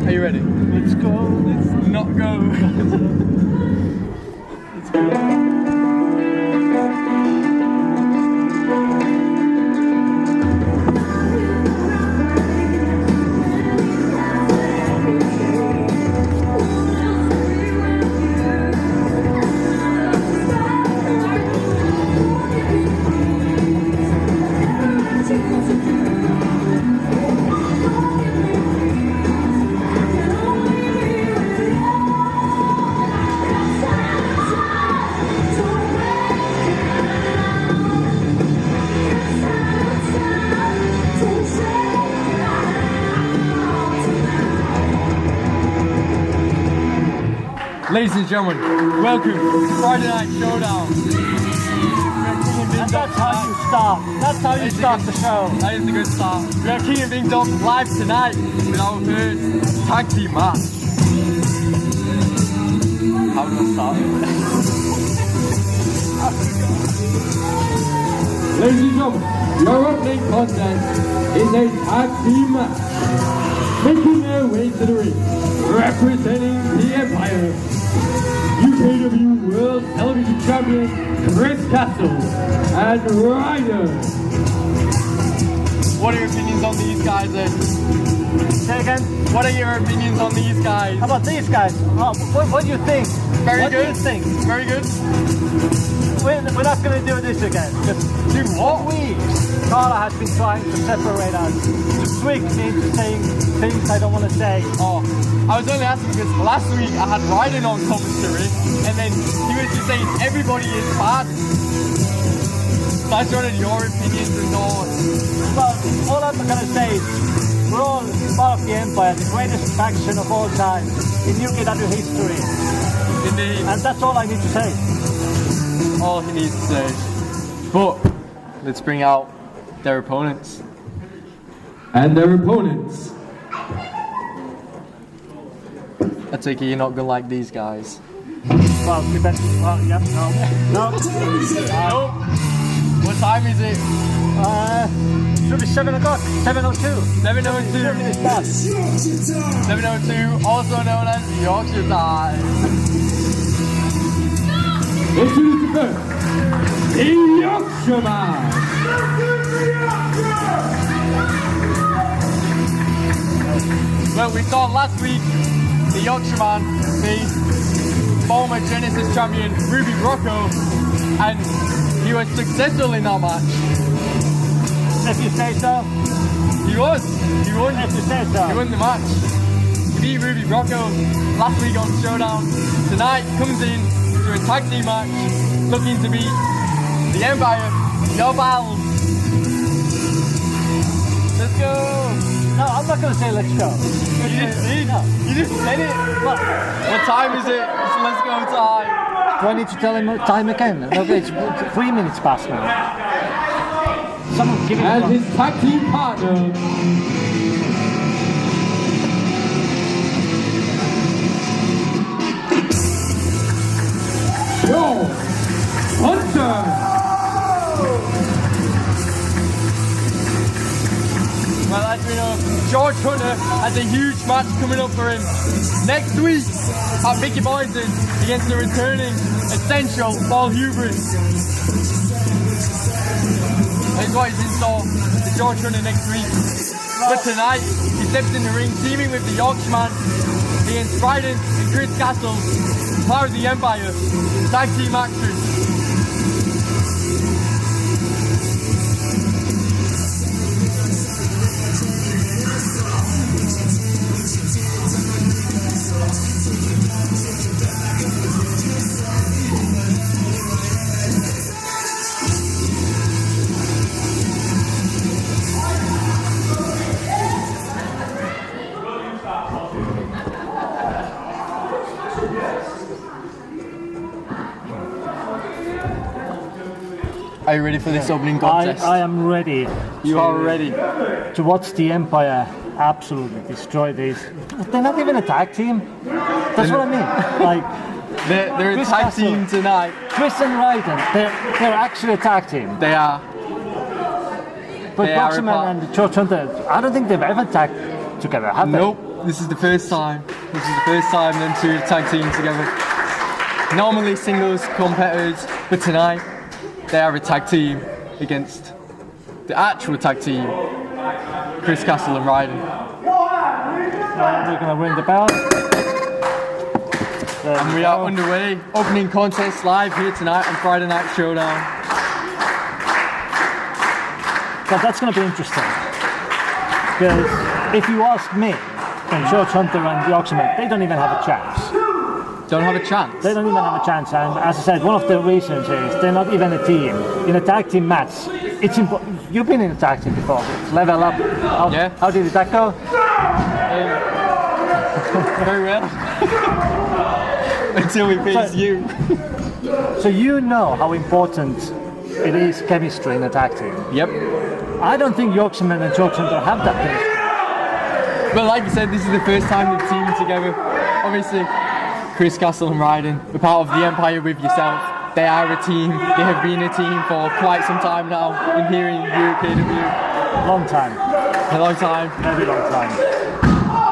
Are you ready? Let's go. Let's not go. Let's go. Ladies and gentlemen, welcome to Friday Night Showdown. And that's how you start. That's how you start the show. That is a good start. We are King of Things up live tonight with our first tag team match. How do I start? Ladies and gentlemen, your opening contest is a tag team match. Making their way to the ring, representing the Empire, UKW World Television Champion Chris Castle and Ryder. What are your opinions on these guys, Ed? Say again? What are your opinions on these guys? How about these guys? What do you think? Very what good. What do you think? Very good. We're not going to do this again. Do what? For weeks, Carla has been trying to separate us, to trick me into saying things I don't want to say. Oh, I was only asking because last week I had Ryden on commentary and then he was just saying everybody is bad. So I just wanted your opinions and thoughts. Well, all I'm going to say is we're all part of the Empire, the greatest faction of all time in UKW history. Indeed. And that's all I need to say. All he needs to say. But let's bring out their opponents. And their opponents. I take it you're not gonna like these guys. Well, we better. Well, yep, no. No. What time is it? Should be 7 o'clock. 7:02. 7:02. 7:02, also known as Yorkshire time. Introduce the first, the Yorkshireman. Well, we saw last week the Yorkshireman faced former Genesis champion Ruby Rocco, and he was successful in that match. If you say so. He was. He won. If you say so. He won the match. He beat Ruby Rocco last week on Showdown. Tonight comes in to a tag team match, looking to beat the Empire, your pals. Let's go. No, I'm not going to say let's go. You just did. No. You just said it. What time is it? It's let's go time. Do I need to tell him what time again? No, it's 3 minutes past now. Someone give him And his tag team partner. Joe Hunter. Well, as we know, George Hunter has a huge match coming up for him next week at Mickey Boynton against the returning Essential Paul Hubris. That's what is in store for George Hunter next week. But tonight, he steps in the ring teaming with the Yorkshireman against Ryden and Chris Castle, part of the Empire, tag team action. Are you ready for this opening contest? I am ready. You are ready. To watch the Empire absolutely destroy these. They're not even a tag team. That's what I mean. Like they're a Chris tag Castle, team tonight. Chris and Ryden, they're actually a tag team. They are. But They are Boxman and George Hunter, I don't think they've ever tagged together, have they? Nope, this is the first time. This is the first time them two tag team together. Normally singles competitors, but tonight they are a tag team against the actual tag team, Chris Castle and Ryden. They're going to ring the bell. And we are underway. Opening contest live here tonight on Friday Night Showdown. But that's going to be interesting. Because if you ask me, and George Hunter and the Oxyman, they don't even have a chance. Don't have a chance. They don't even have a chance. And as I said, one of the reasons is they're not even a team. In a tag team match, it's important. You've been in a tag team before. It's level up. How did that go? Very well. Until we face you. So you know how important it is chemistry in a tag team. Yep. I don't think Yorkshireman and George Hunter have that chemistry. But like you said, this is the first time they've teamed together. Obviously, Chris Castle and Ryden are part of the Empire with yourself. They are a team. They have been a team for quite some time now in here in UKW. Long time. A long time. Very long time.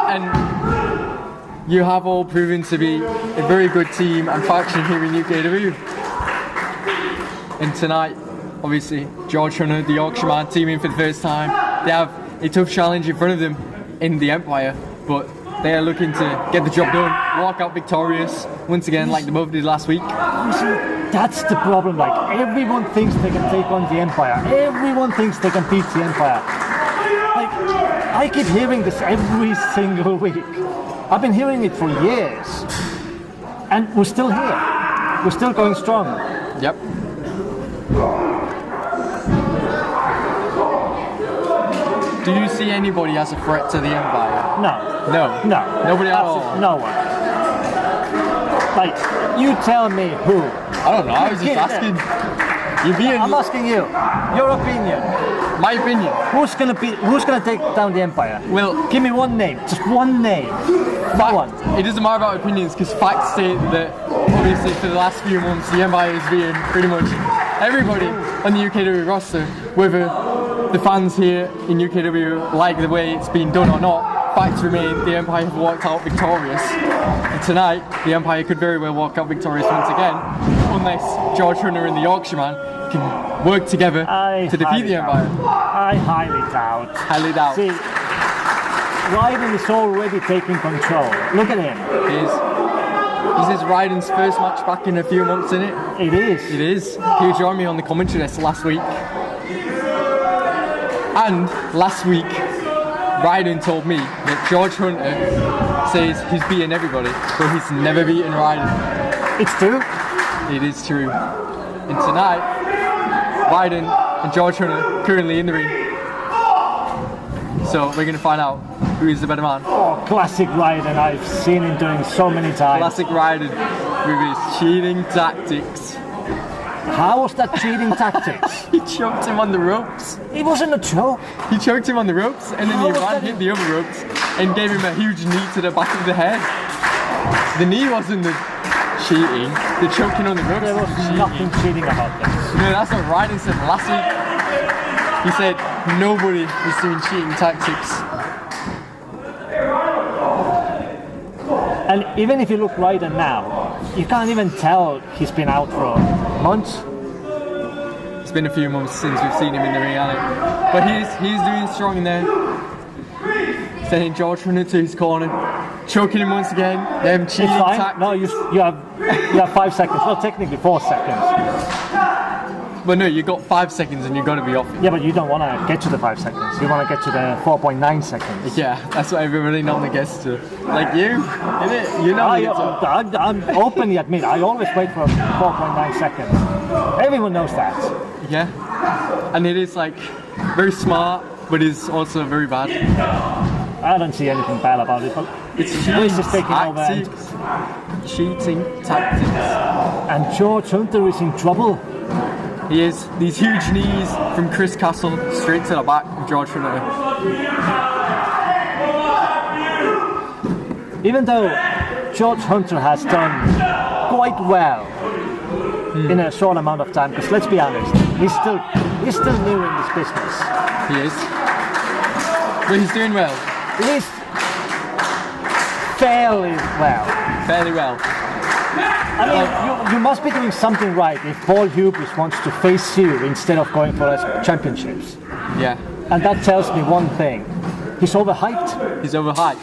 And you have all proven to be a very good team and faction here in UKW. And tonight, obviously, George Hunter, the Yorkshireman, teaming for the first time. They have a tough challenge in front of them in the Empire, but they are looking to get the job done, walk out victorious once again, like they both did last week. You see, that's the problem. Like, everyone thinks they can take on the Empire. Everyone thinks they can beat the Empire. Like, I keep hearing this every single week. I've been hearing it for years, and we're still here. We're still going strong. Yep. Do you see anybody as a threat to the Empire? No. No. No. Nobody at all? No one. Like, you tell me who. I don't know, I was just asking. I'm asking you. Your opinion. My opinion. Who's gonna take down the Empire? Well, give me one name. Just one name. One. It doesn't matter about opinions because facts say that obviously for the last few months the Empire is being pretty much everybody on the UKW roster, whether the fans here in UKW like the way it's been done or not, facts remain, the Empire have walked out victorious. And tonight, the Empire could very well walk out victorious once again, unless George Hunter and the Yorkshireman can work together to defeat the Empire. I highly doubt. Highly doubt. See, Ryden is already taking control. Look at him. This is Ryden's first match back in a few months, isn't it? It is. It is. He joined me on the commentary desk last week. And last week, Ryden told me that George Hunter says he's beaten everybody, but he's never beaten Ryden. It's true. It is true. And tonight, Ryden and George Hunter currently in the ring. So we're going to find out who is the better man. Oh, classic Ryden. I've seen him doing so many times. Classic Ryden with his cheating tactics. How was that cheating tactics? He choked him on the ropes. It wasn't a choke. He choked him on the ropes and then he hit the other ropes and gave him a huge knee to the back of the head. The knee wasn't the cheating. The choking on the ropes. There was nothing cheating about this. No, that's what Ryden said last week. He said nobody was doing cheating tactics. And even if you look Ryden now, you can't even tell he's been out for months. It's been a few months since we've seen him in the ring, hasn't it? But he's doing strong in there. Sending George Hunter to his corner, choking him once again. Them cheating tactics. No, you have 5 seconds. Well, technically 4 seconds. But no, you got 5 seconds and you got to be off it. Yeah, but you don't want to get to the 5 seconds. You want to get to the 4.9 seconds. Yeah, that's what everybody normally gets to. Like you, innit? You know. I'm openly admit I always wait for 4.9 seconds. Everyone knows that. Yeah, and it is like very smart, but it's also very bad. I don't see anything bad about it, but it's Bliss is taking over. Cheating tactics. And George Hunter is in trouble. He is. These huge knees from Chris Castle straight to the back of George Hunter. Even though George Hunter has done quite well in a short amount of time, because let's be honest, he's still new in this business. He is. But he's doing well. He is fairly well. Fairly well. I mean, you must be doing something right if Paul Hughes wants to face you instead of going for championships. Yeah. And that tells me one thing. He's overhyped. He's overhyped.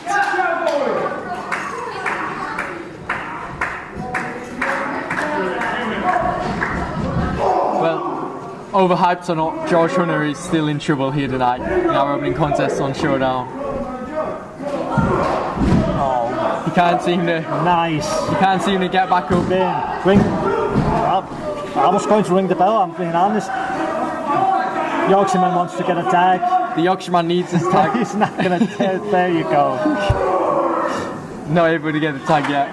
Well, overhyped or not, George Hunter is still in trouble here tonight in our opening contest on Showdown. Oh, He can't seem to. nice. He can't seem to get back up. Ring. I was going to ring the bell, I'm being honest. Yorkshireman wants to get a tag. The Yorkshireman needs his tag. He's not going to tell. There you go. Not able to get the tag yet.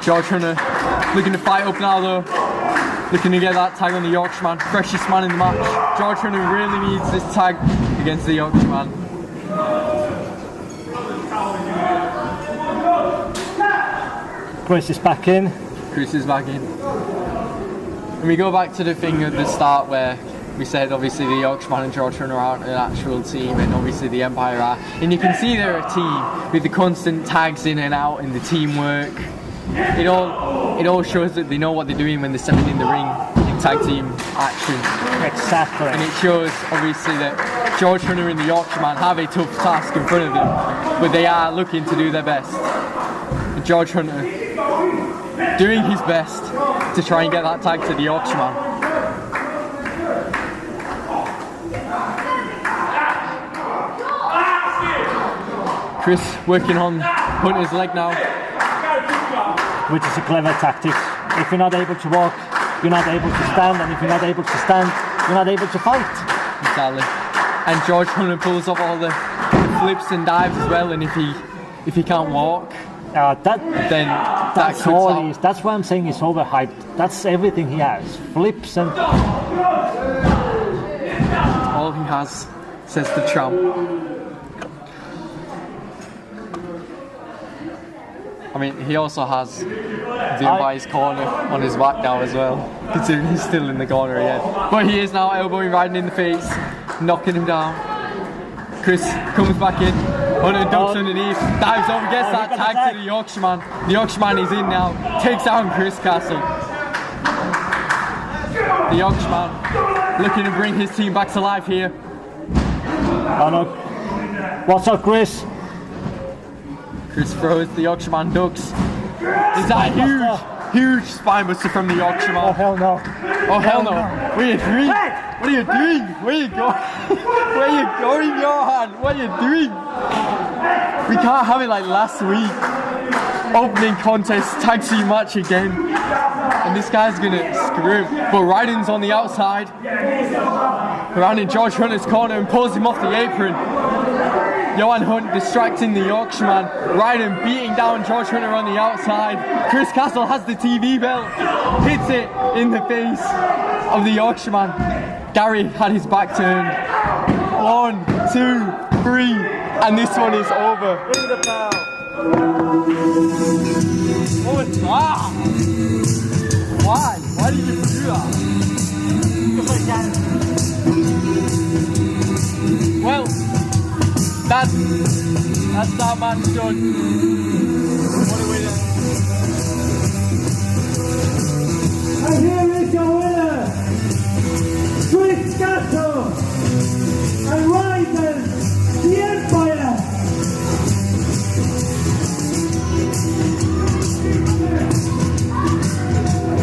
George Hunter looking to fight up now though. Looking to get that tag on the Yorkshireman. Freshest man in the match. George Hunter really needs this tag against the Yorkshireman. Chris is back in. Chris is back in. And we go back to the thing at the start where we said obviously the Yorkshireman and George Hunter aren't an actual team and obviously the Empire are. And you can see they're a team with the constant tags in and out and the teamwork. It all shows that they know what they're doing when they're stepping in the ring in tag team action. Exactly. And it shows obviously that George Hunter and the Yorkshireman have a tough task in front of them, but they are looking to do their best. And George Hunter doing his best to try and get that tag to the Yorkshireman. Chris working on Hunter's leg now. Which is a clever tactic. If you're not able to walk, you're not able to stand, and if you're not able to stand, you're not able to fight. Exactly. And George Hunter pulls off all the flips and dives as well, and if he can't walk, then that's all he is. That's why I'm saying he's overhyped. That's everything he has. Flips and all he has, says the champ. I mean, he also has the umpire's corner on his back now as well, considering he's still in the corner again. But he is now elbowing Ryden in the face, knocking him down. Chris comes back in, Hunter ducks underneath, dives over, gets that tag to the Yorkshireman. The Yorkshireman is in now, takes down Chris Castle. The Yorkshireman looking to bring his team back to life here. Oh no. What's up, Chris? Chris throws, the Yorkshireman ducks. Is that huge spinebuster from the Yorkshireman? Oh hell no. Oh hell no. What are you doing? What are you doing? Where are you going? Where are you going, Johan? What are you doing? We can't have it like last week. Opening contest, tag team match again. And this guy's gonna screw him. But Ryden's on the outside. Around in George Hunter's corner and pulls him off the apron. Johan Hunt distracting the Yorkshireman. Ryden beating down George Hunter on the outside. Chris Castle has the TV belt. Hits it in the face of the Yorkshireman. Gary had his back turned. 1, 2, 3. And this one is over. Ring the bell. What was that? Why? Why did you do that? Well, that's that match done. What a winner. And here is your winner, Chris Castle and Ryden, the Empire.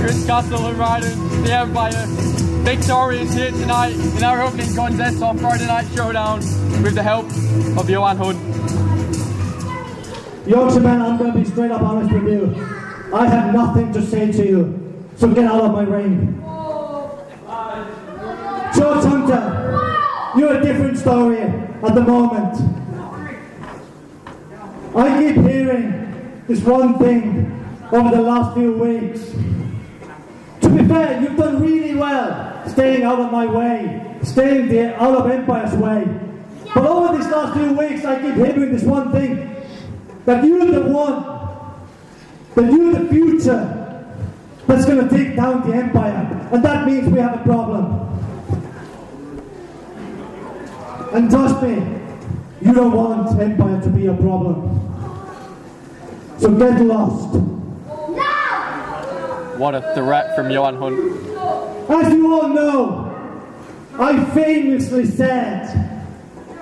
Chris Castle and Ryden, the Empire, victorious here tonight in our opening contest on Friday Night Showdown with the help of Johan Hunt. Yorkshireman, I'm going to be straight up honest with you. I have nothing to say to you, so get out of my ring. George Hunter, you're a different story at the moment. I keep hearing this one thing over the last few weeks. To be fair, you've done really well staying out of my way, staying out of Empire's way. But over these last few weeks, I keep hearing this one thing, that you're the one, that you're the future, that's going to take down the Empire. And that means we have a problem. And trust me, you don't want Empire to be a problem. So get lost. What a threat from Johan Hunt. As you all know, I famously said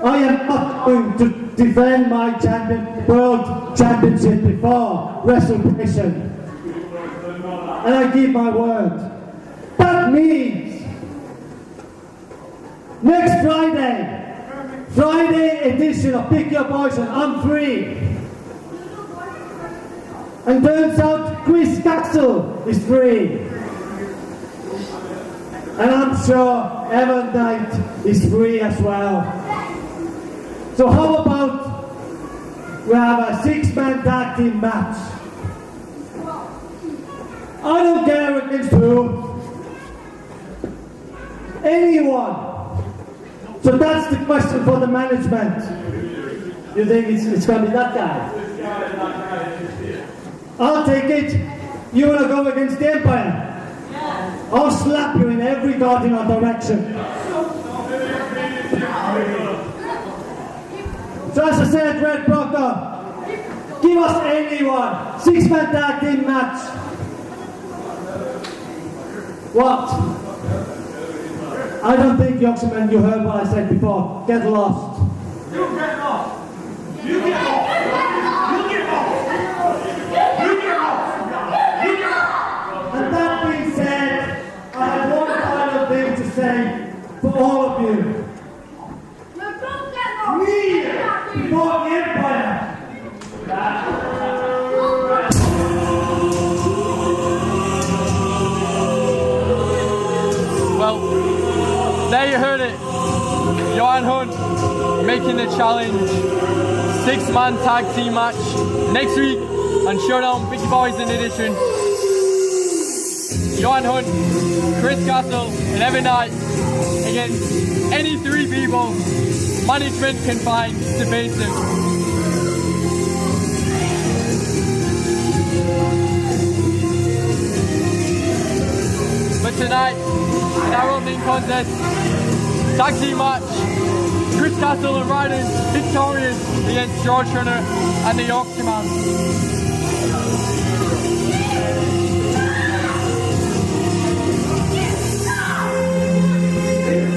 I am not going to defend my world championship before WrestleMania. And I give my word. That means next Friday edition of Pick Your Poison, I'm free. And turns out Chris Castle is free. And I'm sure Evan Knight is free as well. So how about we have a 6-man tag team match? I don't care against who. Anyone. So that's the question for the management. You think it's going to be that guy? I'll take it. You want to go against the Empire? I'll slap you in every cardinal direction. So as I said, Red Brocker, give us anyone. 6-man tag team match. What? I don't think, Yoxman, you heard what I said before. Get lost. You get lost. You get lost. You get lost. You get lost. You get lost. And that being said, I have one final thing to say for all of you. Me before the Empire. Well, there you heard it. Johan Hunt making the challenge. 6-man tag team match next week on Showdown Big Boys in edition. Johan Hunt, Chris Castle, and Evan Knight against any 3 people management can find to face them. But tonight, in our opening contest, tag team match, Chris Castle and Ryden victorious against George Hunter and the Yorkshireman.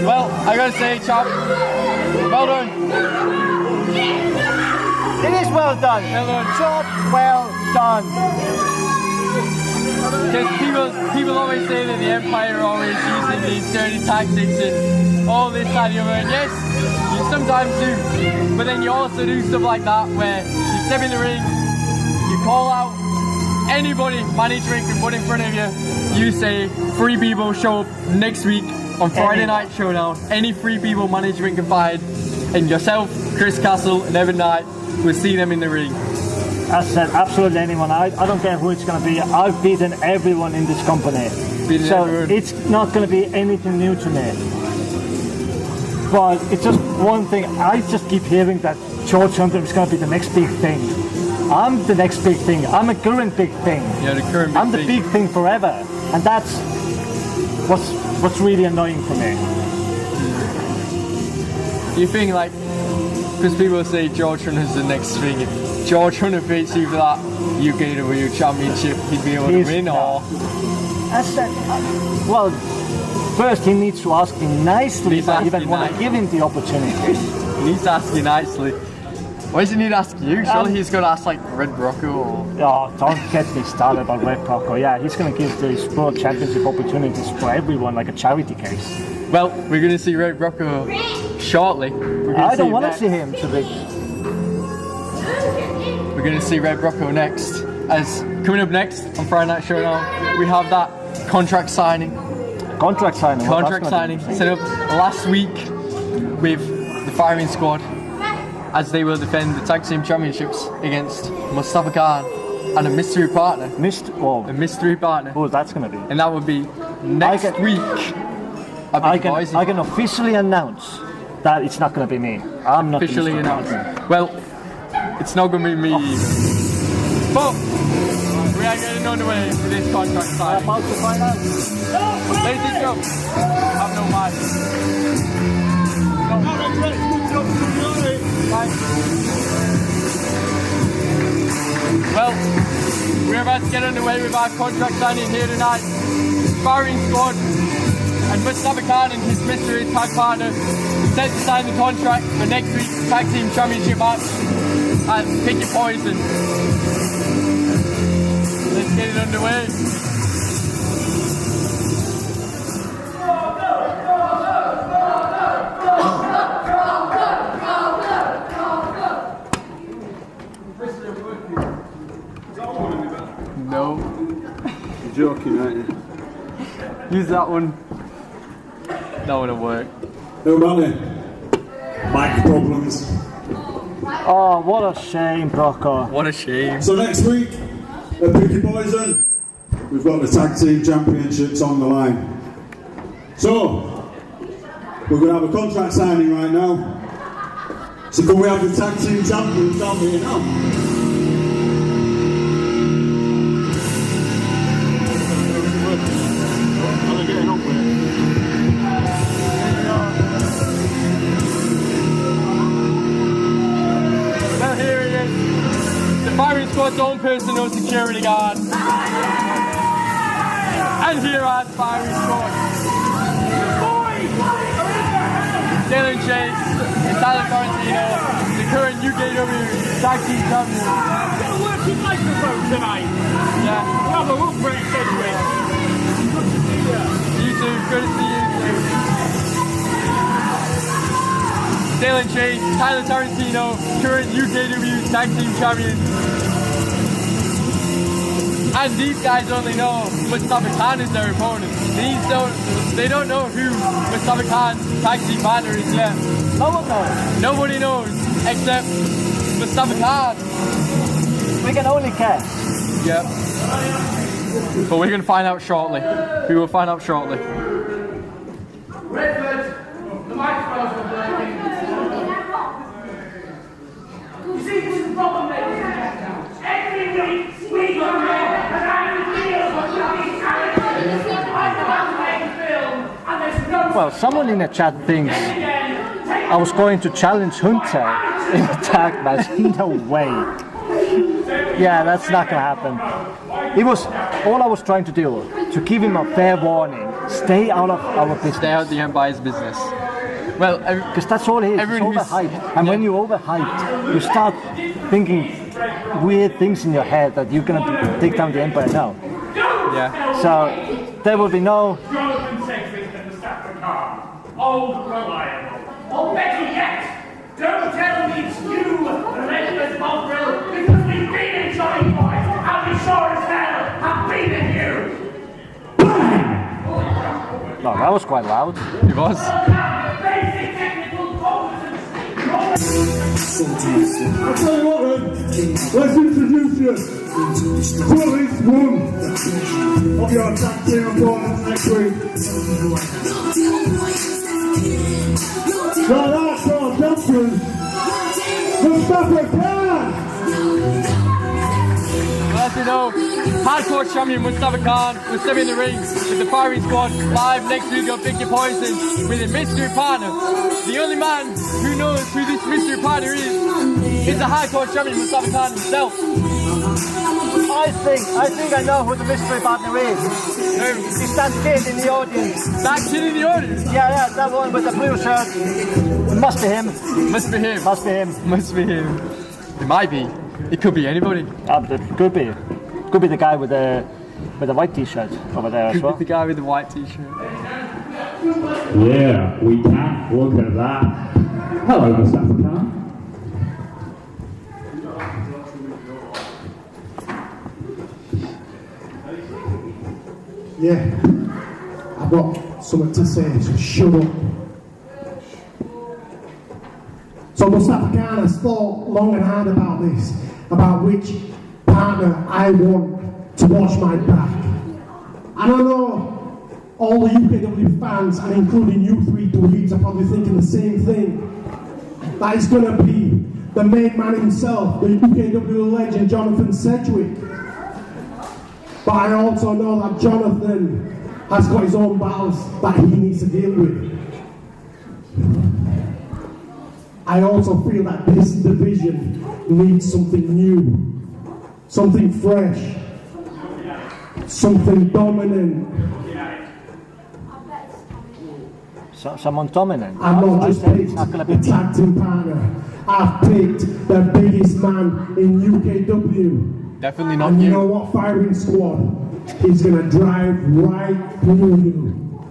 Well, I gotta say, chap, well done. It is well done. Well done. Job well done. Because people always say that the Empire are always using these dirty tactics and all this, that, and the other. And yes, you sometimes do. But then you also do stuff like that where you step in the ring, you call out anybody management can put in front of you. You say 3 people show up next week on Friday Night Showdown. Any 3 people management can find. And yourself, Chris Castle, and Evan Knight will see them in the ring. As I said, absolutely anyone. I don't care who it's going to be. I've beaten everyone in this company. So it's not going to be anything new to me. But it's just one thing. I just keep hearing that George Hunter is going to be the next big thing. I'm the next big thing. I'm a current big thing. Yeah, the current big thing. I'm the big thing forever. And that's what's really annoying for me. You think like, because people say George Hunter's the next thing. If George Hunter beats you for that UKW Championship, he'd be able to win, or? I said, well, first he needs to ask me nicely if I even want to give him the opportunity. He needs to ask you nicely. Why does he need to ask you? Surely he's going to ask like Red Rocco or... Oh, don't get me started about Red Rocco. Yeah, he's going to give these World Championship opportunities for everyone like a charity case. Well, we're going to see Red Rocco shortly. I don't want to see him to be... We're going to see Red Rocco next. As coming up next on Friday Night Showdown, we have that contract signing. Contract signing Set up last week with the Firing Squad, as they will defend the Tag Team Championships against Mustafa Khan and a mystery partner. A mystery partner. Oh, that's going to be. And that will be next week. I can officially announce that it's not going to be me. I'm not officially announced. Well, it's not going to be me. But we are getting underway with this contract signing. About to find out. Ladies and gentlemen, have no mind. Well, we're about to get underway with our contract signing here tonight. Sparring squad and Mustafa Khan and his mystery tag partner set to sign the contract for next week's tag team championship match at Pick Your Poison. Let's get it underway. No. You're joking, aren't you? Use that one. That wouldn't work. No money. Mic problems. Oh, what a shame, Broco. What a shame. So next week at Pick Your Poison, we've got the tag team championships on the line. So we're going to have a contract signing right now. So can we have the tag team champions down here now? Well, here he is. The firing squad's own personal security guard. And here are the firing squad. Dylan Chase and Tyler Tarantino, the current UKW tag team champions. Got a working microphone tonight. Yeah. Well, the look pretty good with. Good to see you. You too, good to see you too. Dylan Chase, Tyler Tarantino, current UKW tag team champions. And these guys only know Mustafa Khan is their opponent. They don't know who Mustafa Khan's tag team partner is yet. No one knows. Nobody knows except Mustafa Khan. We can only guess. Yep. But we're going to find out shortly. We will find out shortly. Redford, the microphones are working. You see, this is the problem, ladies and gentlemen. Every week, we go there, and I feel what these characters. I'm about to make a film, and there's no. Well, someone in the chat thinks I was going to challenge Hunter in a tag match. No way. Yeah, that's not gonna happen. It was all I was trying to do to give him a fair warning. Stay out of our business. Stay out of the Empire's business. Well, Because that's all it is. It's everyone who's- overhyped. And when you overhyped, you start thinking weird things in your head that you're gonna take down the Empire now. yeah. So there will be no. Jonathan Sedgwick and Mustafa Khan. Old reliable. Or better yet, don't tell me it's you, Redford Mongrel, because we've been in Johnny Boy, and we sure as hell have been in you. No, that was quite loud. It was. Basic technical competency. I'll tell you what then, let's introduce you to at least one of your tag team opponents next week. So that's our champion, Mustafa Khan! As you know, hardcore champion Mustafa Khan will step in the ring with the firing squad live next week on Pick Your Poison with a mystery partner. The only man who knows who this mystery partner is the hardcore champion Mustafa Khan himself. I think I know who the mystery partner is. It's that kid in the audience. That kid in the audience. Yeah, that one with the blue shirt. It must be him. Must be him. Must be him. Must be him. It might be. It could be anybody. It could be. Could be the guy with the white t-shirt over there as Could well. be the guy with the white t-shirt. Yeah, we can. Look at that. Hello, Mustafa Khan. Yeah, I've got something to say, so shut up. So Mustafa Khan has thought long and hard about this, about which partner I want to watch my back. And I know all the UKW fans, and including you three dweebs, are probably thinking the same thing. That it's going to be the main man himself, the UKW legend Jonathan Sedgwick. But I also know that Jonathan has got his own battles that he needs to deal with. I also feel that this division needs something new, something fresh, something dominant. Someone dominant. I'm not just picked the tag team partner. I've picked the biggest man in UKW. Definitely not And you you. know what, firing squad? He's gonna drive right through you.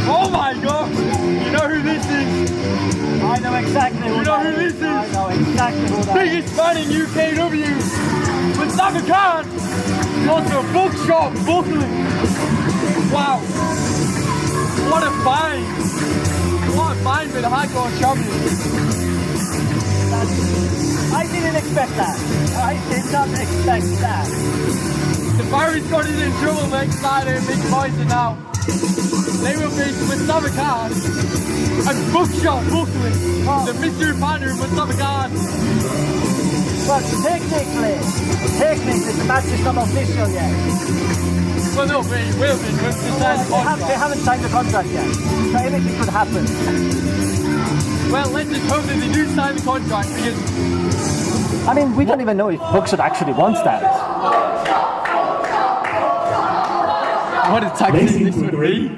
Oh my god! You know who this is? I know exactly who You know who this is? I know exactly who that is. Biggest man in UKW! Mustafa Khan! Also Bookshop Bugley! Wow! What a find! What a find for the hardcore champion! I didn't expect that. I did not expect that. The firing squad is in trouble next Friday in Big Poison now. They will face Mustafa Khan and Bookshop Bugley, the mystery partner of Mustafa Khan. Well, technically, the match is not official yet. Well, no, but it will be once they sign the contract. They haven't signed the contract yet, so anything could happen. Well, let's just hope that they do sign the contract because... I mean, we don't even know if Bookshot actually wants that. What a tag team this would be.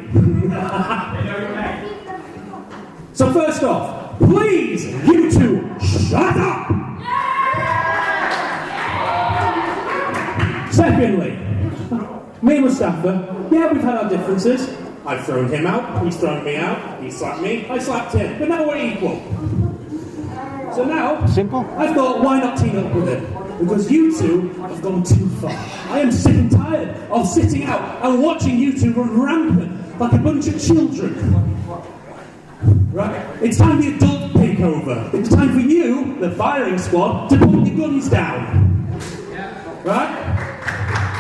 So first off, please, you two, shut up! Secondly, me and Mustafa, yeah, we've had our differences. I've thrown him out, he's thrown me out, he slapped me, I slapped him, but now we're equal. So now, Simple. I thought, why not team up with him? Because you two have gone too far. I am sick and tired of sitting out and watching you two run rampant like a bunch of children. Right? It's time for the adult takeover. It's time for you, the firing squad, to put your guns down. Right?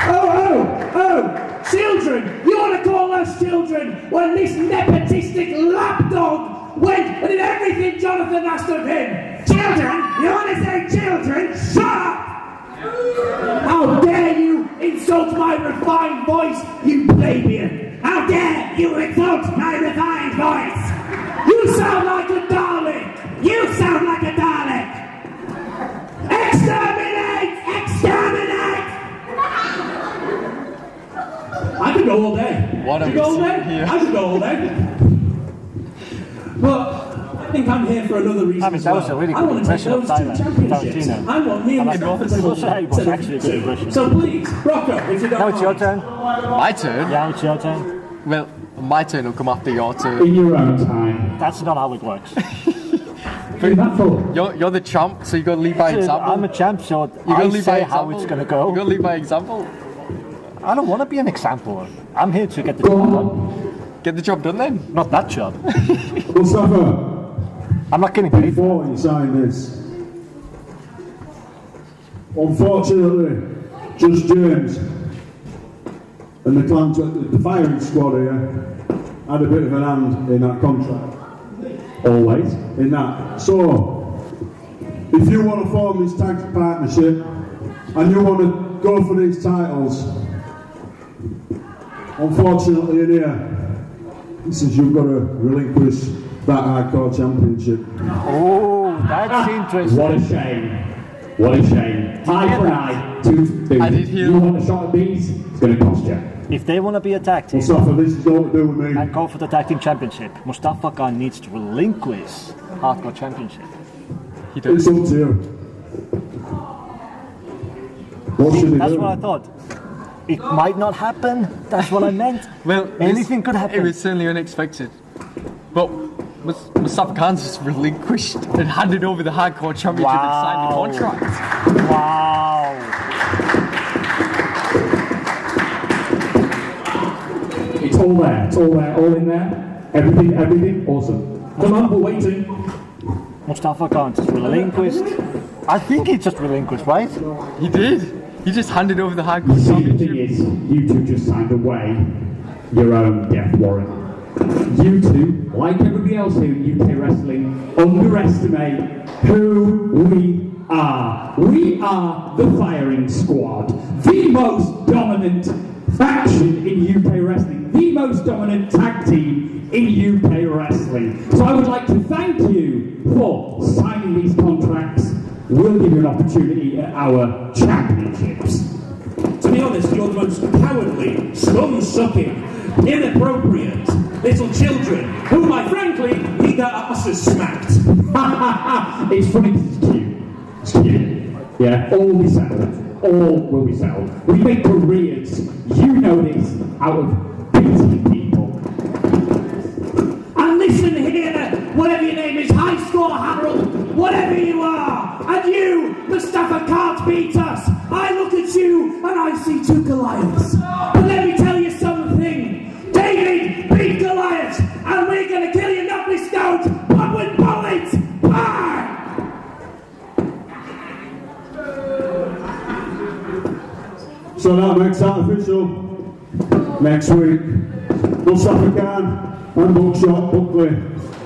Oh! Children! You want to call us children when this nepotistic lapdog went and did everything Jonathan asked of him? Children? You want to say children? Shut up! How dare you insult my refined voice, you plebeian! How dare you insult my refined voice! You sound like a Dalek! You sound like a Dalek! Exterminate! Exterminate! I could go all day. What I are could we go all day. seeing here? I could go all day. But I think I'm here for another reason. I mean, that was a really I good want to take impression of those two championships. Tarantino. I want me and Mustafa to It was actually a good impression. So please, Rocco, if you don't Now it's your mind. turn. My turn? Yeah, it's your turn. Well, my turn will come after your turn. In your own time. That's not how it works. You're the champ, so you got to lead by example. I'm a champ, so You I gotta lead by say example. how it's going to go. You got to lead by example. I don't want to be an example. I'm here to get the job done. Get the job done then. Not that job. Mustafa, I'm not getting paid. before you sign this, unfortunately, Judge James and the firing squad here had a bit of an hand in that contract. Always. In that. So, if you want to form this tag partnership and you want to go for these titles, unfortunately in here, he says you've got to relinquish that hardcore championship. Oh, that's interesting. What a shame. What a shame. Eye for an eye, tooth for tooth. I did hear- You want a shot at these? It's going to cost you. If they want to be a tag team Mustafa, this is all to do with me. and go for the tag team championship, Mustafa Khan needs to relinquish hardcore championship. He It's does. up to you. What should he That's do? what I thought. It might not happen. That's what I meant. Well, Anything could happen. It was certainly unexpected. But Mustafa Khan's just relinquished and handed over the hardcore championship and signed the Wow. contract. Wow. It's all there. It's all there. All in there. Everything. Awesome. Come on, we're waiting. Mustafa Khan just relinquished. I think he just relinquished, right? He did. He just handed over the hardcore See, the thing championship. is, you two just signed away your own death warrant. You two, like everybody else here in UK wrestling, underestimate who we We are the Firing Squad, the most dominant faction in UK wrestling, the most dominant tag team in UK wrestling. So I would like to thank you for signing these contracts. We'll give you an opportunity at our championships. To be honest, you're the most cowardly, scum-sucking, inappropriate little children who, I frankly, need their asses smacked. It's funny because it's cute. It's cute. Yeah, all will be settled. All will be settled. We make careers, you know this, out of beating people. And listen here, whatever your name is, High Score Harold, whatever you are, and you, Mustafa, can't beat us. I look at you and I see two Goliaths. But let me tell you something. David beat Goliath, and we're going to kill you, not with stones, but with bullets. Bye! So that makes that official. Next week, Mustafa Khan and Bugley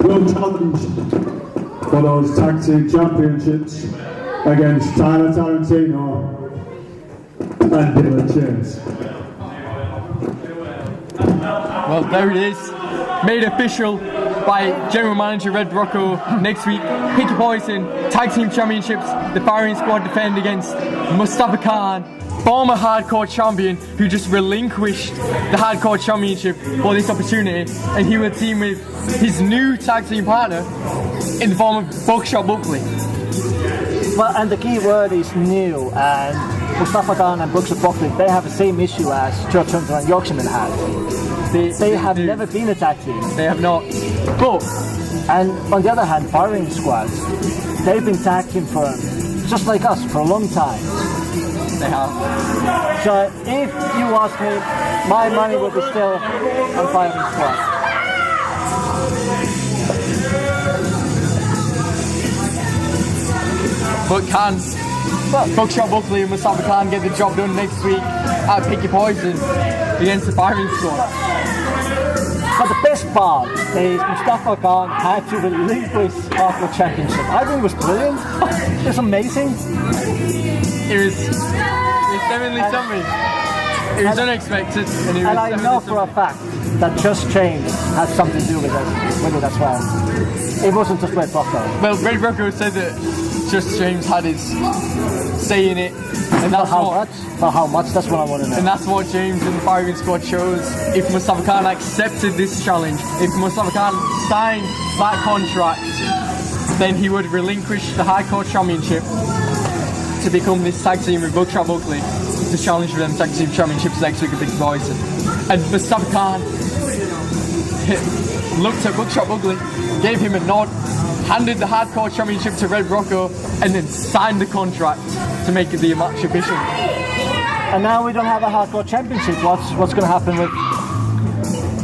will challenge for those tag team championships against Tyler Tarantino and Dylan Chase. Well, there it is. Made official by General Manager Red Rocco. Next week, Pick Your Poison, Tag Team Championships, the Firing Squad defend against Mustafa Khan, former Hardcore Champion, who just relinquished the Hardcore Championship for this opportunity, and he will team with his new tag team partner in the form of Buckshot Bugley. Well, and the key word is new, and Mustafa Khan and Buckshot Bugley, they have the same issue as Church Hunter and Yorkshireman had. They have never been a tag team. They have not. But, and on the other hand, Firing Squad, they've been tag team for, just like us, for a long time. they have. So if you ask me, my money will be still on Firing Squad. But can Buckshot Bugley and Mustafa Khan get the job done next week at Pick Your Poison against the Firing Squad? But the best part is Mustafa Khan had to relinquish Hardcore Championship. I think it was brilliant. It was amazing. It was definitely something. It was unexpected. And I know for a fact that Just Change had something to do with it as well. It wasn't just Red Rocco. Well, Red Rocco said that Just James had his say in it, and that's how much? That's what I want to know. And that's what James and the Firing Squad shows. If Mustafa Khan accepted this challenge, if Mustafa Khan signed that contract, then he would relinquish the Hardcore Championship to become this tag team with Buckshot Bugley to challenge for them tag team championships next week at Big Boys. And Mustafa Khan looked at Buckshot Bugley, gave him a nod, handed the Hardcore Championship to Red Rocco, and then signed the contract to make it the match official. And now we don't have a Hardcore Championship. What's going to happen with?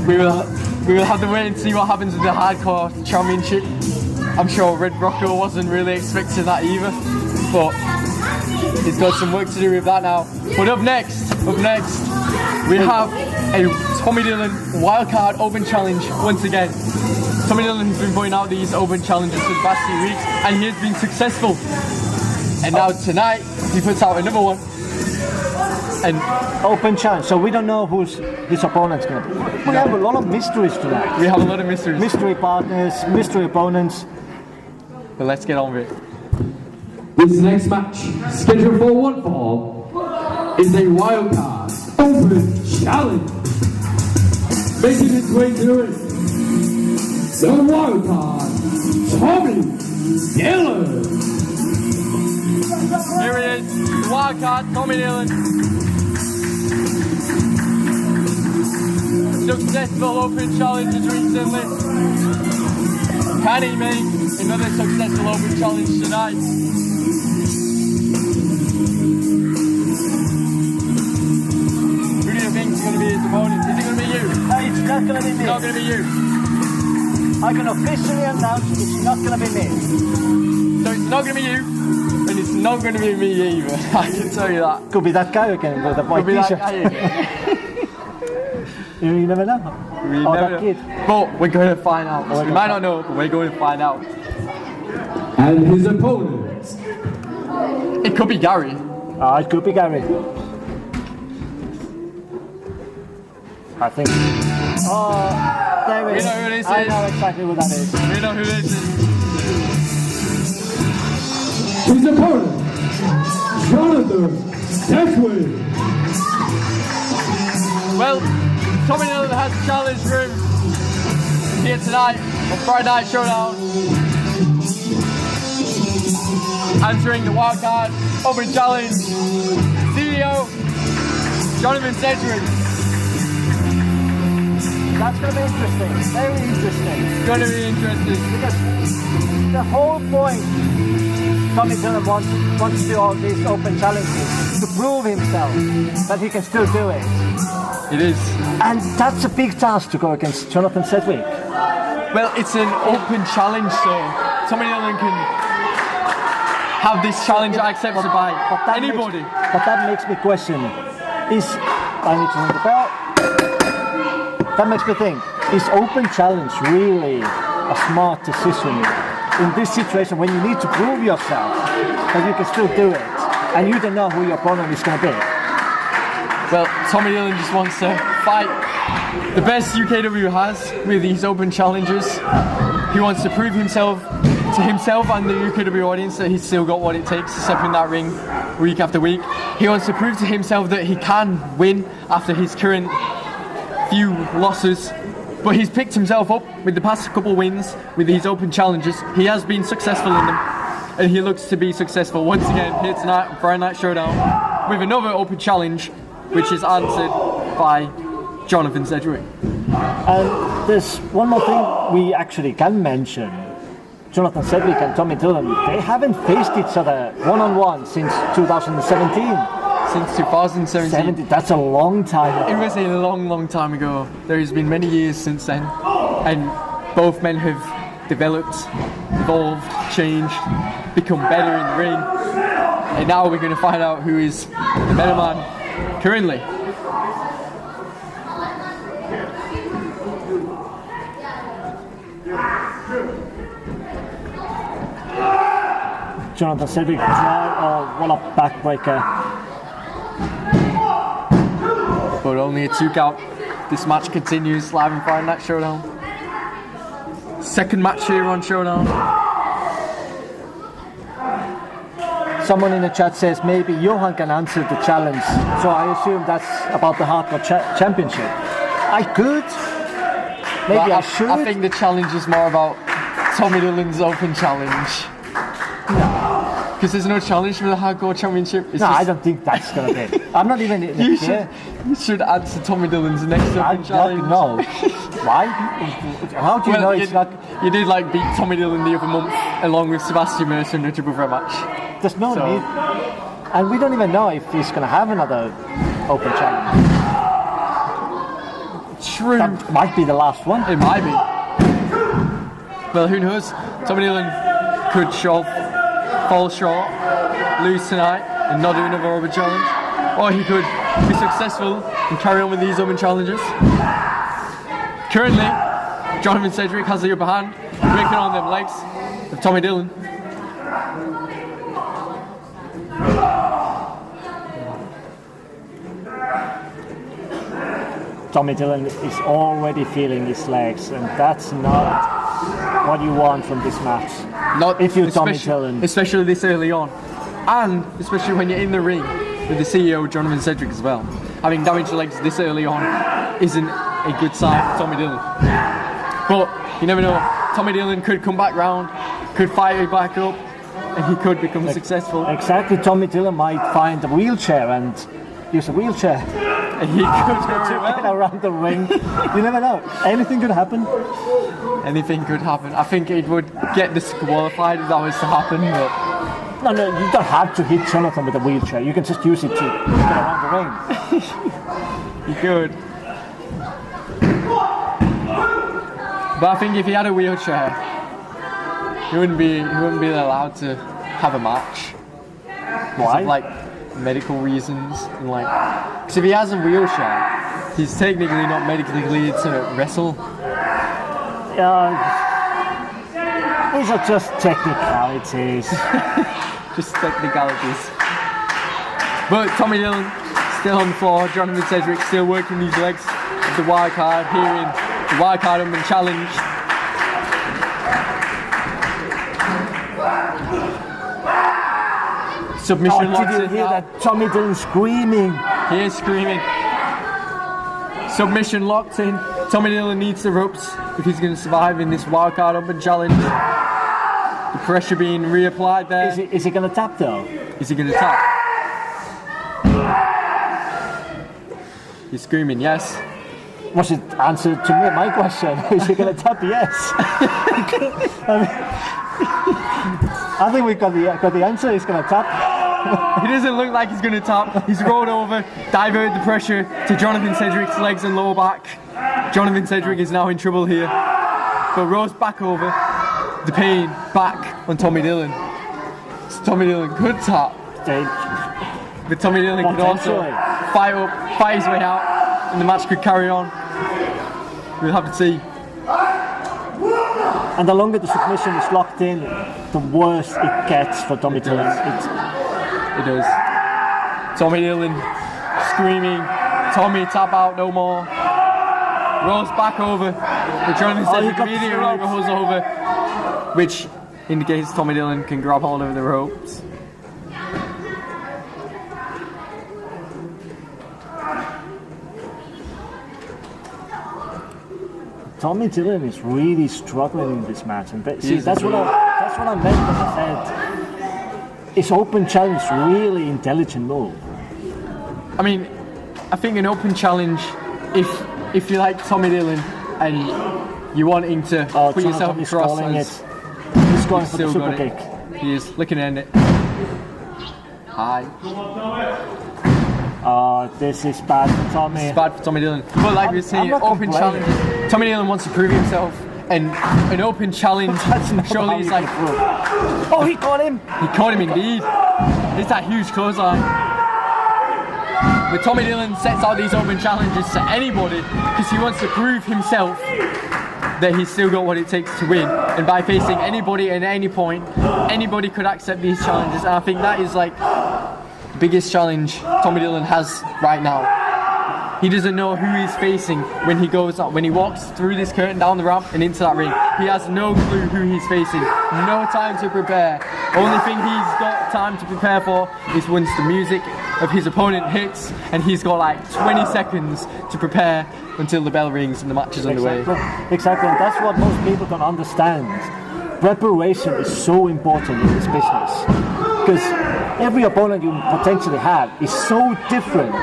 We will have to wait and see what happens with the Hardcore Championship. I'm sure Red Rocco wasn't really expecting that either, but he's got some work to do with that now. But up next, we have a Tommy Dillon Wildcard Open Challenge once again. Tommy Dillon has been putting out these open challenges for the past few weeks, and he has been successful. And now tonight, he puts out another one. And open challenge. So we don't know who's his opponent's going to be. We have a lot of mysteries tonight. We have a lot of mysteries. Mystery partners, mystery opponents. But let's get on with it. This next match, scheduled for one fall, is a wildcard open challenge. Making its way to the ring, the wildcard, Tommy Dillon. Here he is, the wildcard, Tommy Dillon. Successful open challenges recently. Can he make another successful open challenge tonight? Who do you think is going to be his opponent? Is it going to be you? It's not going to be me. It's not going to be you. I can officially announce it's not going to be me. So it's not going to be you, and it's not going to be me either. I can tell you that. Could be that guy again with the white t-shirt. You never know. We never know. Kid. But we're going to find out. We might not know, but we're going to find out. And his opponent, It could be Gary. It could be Gary. I think. Oh, there it is. We know who this I is. know exactly who that is. We know who this is. His opponent, Jonathan Sedgwick. Well, Tommy Dillon has a challenge for him here tonight on Friday Night Showdown. Answering the wildcard open challenge, CEO Jonathan Sedgwick. That's going to be interesting. Very interesting. It's going to be interesting. Because the whole point Tommy Dillon wants to do all these open challenges to prove himself that he can still do it. It is. And that's a big task to go against Jonathan Sedgwick. Well, it's an open challenge, so Tommy Dillon can have this challenge accepted by anybody. But that makes me question, I need to ring the bell. That makes me think, is open challenge really a smart decision in this situation when you need to prove yourself that you can still do it and you don't know who your opponent is going to be? Well, Tommy Dillon just wants to fight the best UKW has with these open challenges. He wants to prove himself to himself and the UKW audience that he's still got what it takes to step in that ring week after week. He wants to prove to himself that he can win after his current few losses. But he's picked himself up with the past couple wins with these open challenges. He has been successful in them, and he looks to be successful once again here tonight on Friday Night Showdown with another open challenge, which is answered by Jonathan Sedgwick. And there's one more thing we actually can mention. Jonathan Sedgwick and Tommy Dillon, they haven't faced each other one-on-one since 2017. Since 2017. That's a long time ago. It was a long, long time ago. There has been many years since then, and both men have developed, evolved, changed, become better in the ring, and now we're going to find out who is the better man currently. Jonathan Sedgwick drive, what a backbreaker. But only a 2 count. This match continues live in Friday Night Showdown. Second match here on Showdown. Someone in the chat says maybe Johan can answer the challenge. So I assume that's about the Hardcore Championship. I could. Maybe Well, I should. I think the challenge is more about Tommy Dillon's open challenge. Because there's no challenge for the Hardcore Championship. It's No, just, I don't think that's going to be. I'm not even in You the you should answer Tommy Dillon's next open challenge. No. Why? How do you know it's not? You did beat Tommy Dillon the other month along with Sebastian Mercer in a triple threat match. There's no So- need. And we don't even know if he's going to have another open challenge. True. That might be the last one. It might be. Well, who knows? Tommy Dillon could fall short, lose tonight, and not do another open challenge. Or he could be successful and carry on with these open challenges. Currently, Jonathan Sedgwick has the upper hand, working on them legs of Tommy Dillon. Tommy Dillon is already feeling his legs, and that's not what you want from this match. Not If you're Tommy Dillon. Especially this early on. And especially when you're in the ring with the CEO, Jonathan Sedgwick, as well. Having damaged legs this early on isn't a good sign for Tommy Dillon. But you never know. Tommy Dillon could come back round, could fight it back up, and he could become successful. Exactly, Tommy Dillon might find a wheelchair and use a wheelchair And he could to very get well. around the ring. You never know. Anything could happen. Anything could happen. I think it would get disqualified if that was to happen, but No, you don't have to hit Jonathan with a wheelchair. You can just use it to get around the ring. he could. But I think if he had a wheelchair, he wouldn't be allowed to have a match. Why? Like medical reasons and because if he has a wheelchair, he's technically not medically cleared to wrestle. These are just technicalities. Just technicalities. But Tommy Dillon still on the floor. Jonathan Sedgwick still working these legs of the wild card here in the wild card and challenge. Submission locked in. Did you hear that? Tommy Dillon screaming. He is screaming. Submission locked in. Tommy Dillon needs the ropes if he's going to survive in this wildcard open challenge. The pressure being reapplied there. Is he going to tap though? Is he going to tap? He's screaming yes. Was it answer to me, my question? Is he going to tap? Yes. I think we got the answer. He's going to tap. He doesn't look like he's going to tap. He's rolled over, diverted the pressure to Jonathan Sedgwick's legs and lower back. Jonathan Sedgwick is now in trouble here. But rolls back over, the pain back on Tommy Dillon. So Tommy Dillon could tap. But Tommy Dillon could also fight his way out, and the match could carry on. We'll have to see. And the longer the submission is locked in, the worse it gets for Tommy Dillon. It does. Tommy Dillon screaming, Tommy, tap out, no more. Rolls back over. But Jonathan Sedgwick immediately rolls over, which indicates Tommy Dillon can grab hold of the ropes. Tommy Dillon is really struggling in this match, and that's what I meant when I said it's open challenge, really intelligent move. I mean, I think an open challenge, if you like Tommy Dillon and you're wanting to put yourself across, he's going for the super kick. He is looking at it. Hi. Oh, this is bad for Tommy. It's bad for Tommy Dillon. But like we were saying, open challenge. Tommy Dillon wants to prove himself, and an open challenge surely is like. Oh, he caught him! He caught him indeed. It's that huge clothesline. But Tommy Dillon sets out these open challenges to anybody because he wants to prove himself that he's still got what it takes to win. And by facing anybody at any point, anybody could accept these challenges. And I think that is like the biggest challenge Tommy Dillon has right now. He doesn't know who he's facing when he goes up, when he walks through this curtain down the ramp and into that ring. He has no clue who he's facing, no time to prepare. Only thing he's got time to prepare for is once the music of his opponent hits, and he's got like 20 seconds to prepare until the bell rings and the match is underway. Exactly, and that's what most people don't understand. Preparation is so important in this business, because every opponent you potentially have is so different.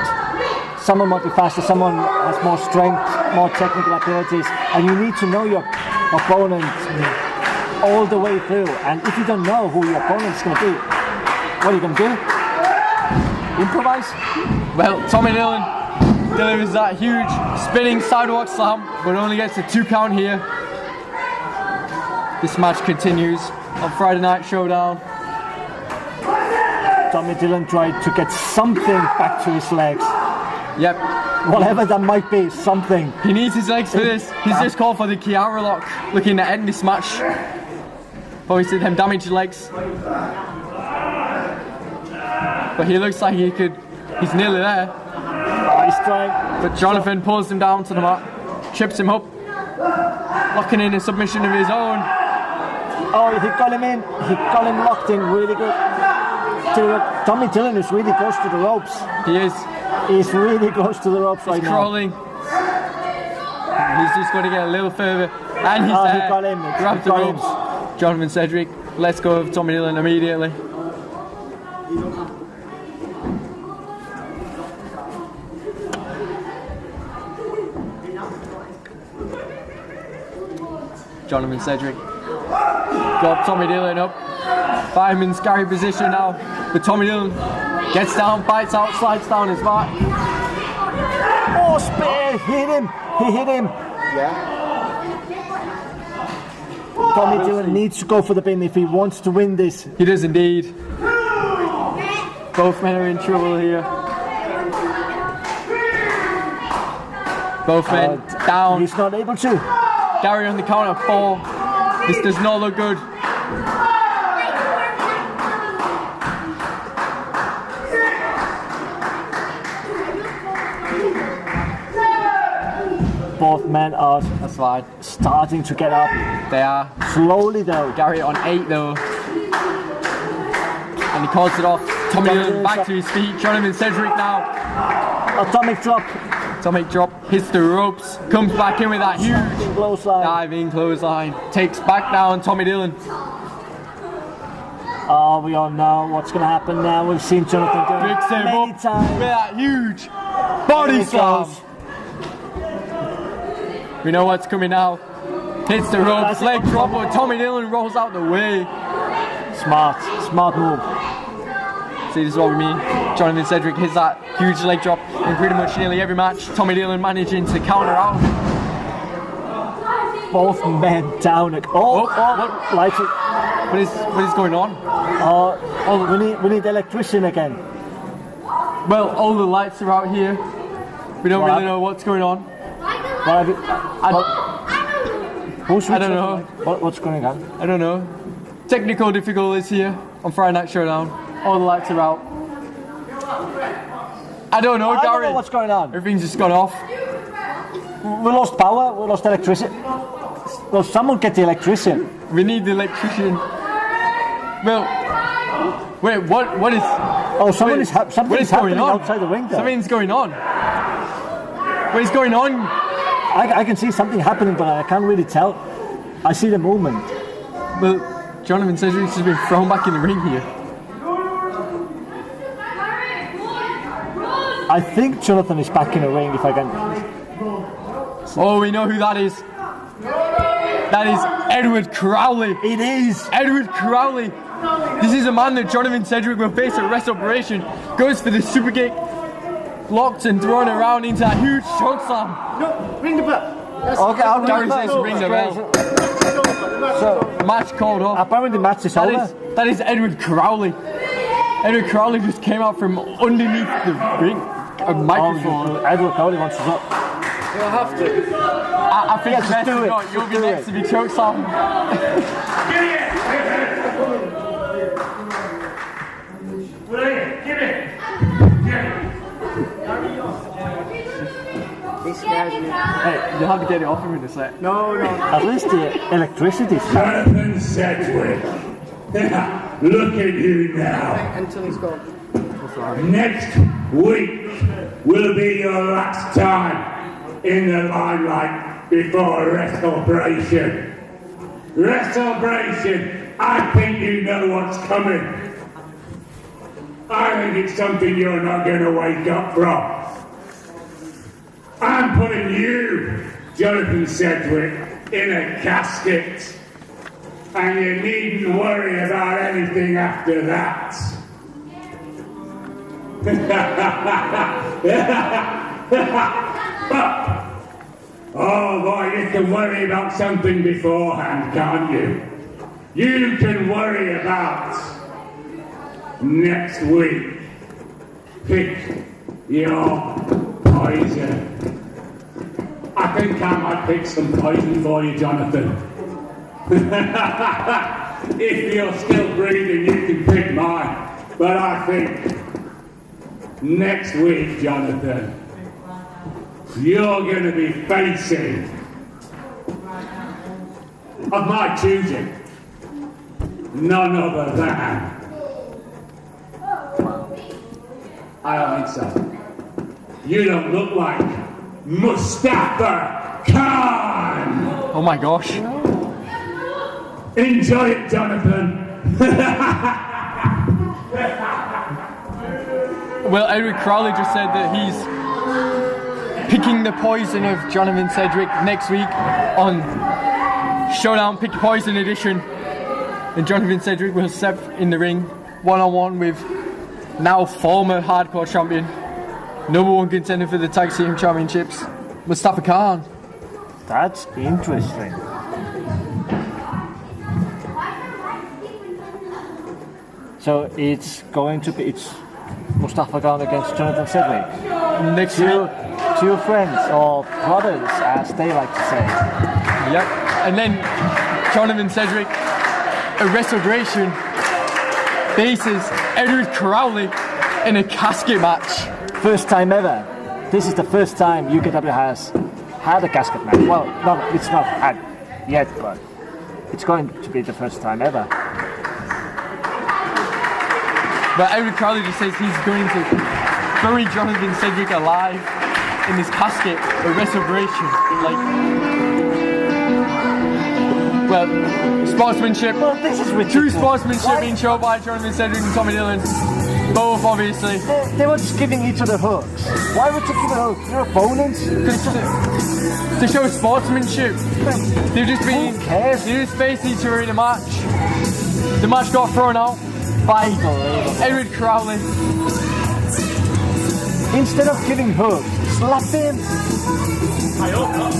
Someone might be faster, someone has more strength, more technical abilities, and you need to know your opponent all the way through. And if you don't know who your opponent is going to be, what are you going to do? Improvise? Well, Tommy Dillon delivers that huge spinning sidewalk slam, but only gets a 2 count here. This match continues on Friday Night Showdown. Tommy Dillon tried to get something back to his legs. Yep. Whatever that might be, something. He needs his legs for this. He's just called for the Kiara lock, looking to end this match. Obviously, them damaged legs. But he looks like he's nearly there. Oh, he's trying. But Jonathan pulls him down to the mat, chips him up, locking in a submission of his own. Oh, he got him in. He got him locked in really good. Tommy Dillon is really close to the ropes. He is. He's really close to the ropes right now. He's crawling. He's just got to get a little further. And he's there. He got him. Grab the ropes. Jonathan Sedgwick lets go of Tommy Dillon immediately. Jonathan Sedgwick got Tommy Dillon up. Fireman's carry position now. But Tommy Dillon gets down, bites out, slides down his back. Oh, spear! Hit him! He hit him! Yeah. Tommy Dillon needs to go for the pin if he wants to win this. He does indeed. Both men are in trouble here. Both men down. He's not able to. Gary on the count of 4. This does not look good. Both men are That's fine. starting to get up. They are. Slowly though. Gary on 8 though. And he calls it off. Tommy Dillon back to his feet. Jonathan Cedric now. Atomic drop. Atomic drop. Hits the ropes. Comes back in with that huge Clothesline. diving clothesline. Takes back down Tommy Dillon. Oh, we all know what's going to happen now. We've seen Jonathan do it Picks him many up times. with that huge body Here he slam. goes. We know what's coming now. Hits the ropes. That's it. Leg drop. But Tommy Dillon rolls out the way. Smart move. See, this is what we mean. Jonathan Cedric hits that huge leg drop in pretty much nearly every match. Tommy Dillon managing to counter out. Both men down. Lights. What is going on? We need electrician again. Well, all the lights are out here. We don't really know what's going on. I don't know. What's going on? I don't know. Technical difficulties here on Friday Night Showdown. All the lights are out. I don't know, I Gary. don't know what's going on. Everything's just gone off. We lost power. We lost electricity. Well, someone get the electrician. We need the electrician. Well, wait, what is? Oh, something's happening outside the ring there. Something's going on. What is going on? I can see something happening, but I can't really tell. I see the movement. Well, Jonathan Cedric's just been thrown back in the ring here. I think Jonathan is back in the ring, if I can. Oh, we know who that is. That is Edward Crowley. It is Edward Crowley. This is a man that Jonathan Cedric will face at Rest Operation. Goes for the super kick, locked and thrown around into that huge choke slam. No, ring the bell. Okay, I'll Gary says ring the bell. So, Match called off. apparently the match is over. That is Edward Crowley. Edward Crowley just came out from underneath the ring. A microphone. Edward Crowley wants to talk. You'll have to. I think Yeah, just do it. You'll Just be do next it. to be choked slam. Give it. Hey, you'll have to get it off him in a sec. No. At least the electricity. Jonathan Sedgwick. Look at you now. Until he's gone. Next week will be your last time in the limelight before Rest Operation. Rest Operation, I think you know what's coming. I think it's something you're not going to wake up from. I'm putting you, Jonathan Sedgwick, in a casket. And you needn't worry about anything after that. Oh boy, you can worry about something beforehand, can't you? You can worry about next week. Pick your poison. I think I might pick some poison for you, Jonathan. If you're still breathing, you can pick mine. But I think next week, Jonathan, you're going to be facing, of my choosing, none other than, I don't think so. You don't look like Mustafa Khan. Oh my gosh. Enjoy it, Jonathan. Well, Edward Crowley just said that he's picking the poison of Jonathan Cedric next week on Showdown Pick Poison Edition. And Jonathan Cedric will step in the ring one-on-one with now former hardcore champion, #1 contender for the Tag Team Championships, Mustafa Khan. That's interesting. So it's Mustafa Khan against Jonathan Cedric. Next week. Two friends, or brothers, as they like to say. Yep. And then Jonathan Cedric, a restoration, faces Edward Crowley in a casket match. First time ever. This is the first time UKW has had a casket match. Well, no, it's not had yet, but it's going to be the first time ever. But Edward Crowley just says he's going to bury Jonathan Sedgwick alive in this casket, a resurrection. Like, well, sportsmanship. Well, this is ridiculous. True sportsmanship being shown by Jonathan Sedgwick and Tommy Dillon. Both, obviously. They were just giving each other hooks. Why would you give a hook? Your opponents? To show sportsmanship. They've just been. Who cares? They just faced each other in a match. The match got thrown out by Edward Crowley. Instead of giving hooks, slap him. I hope not.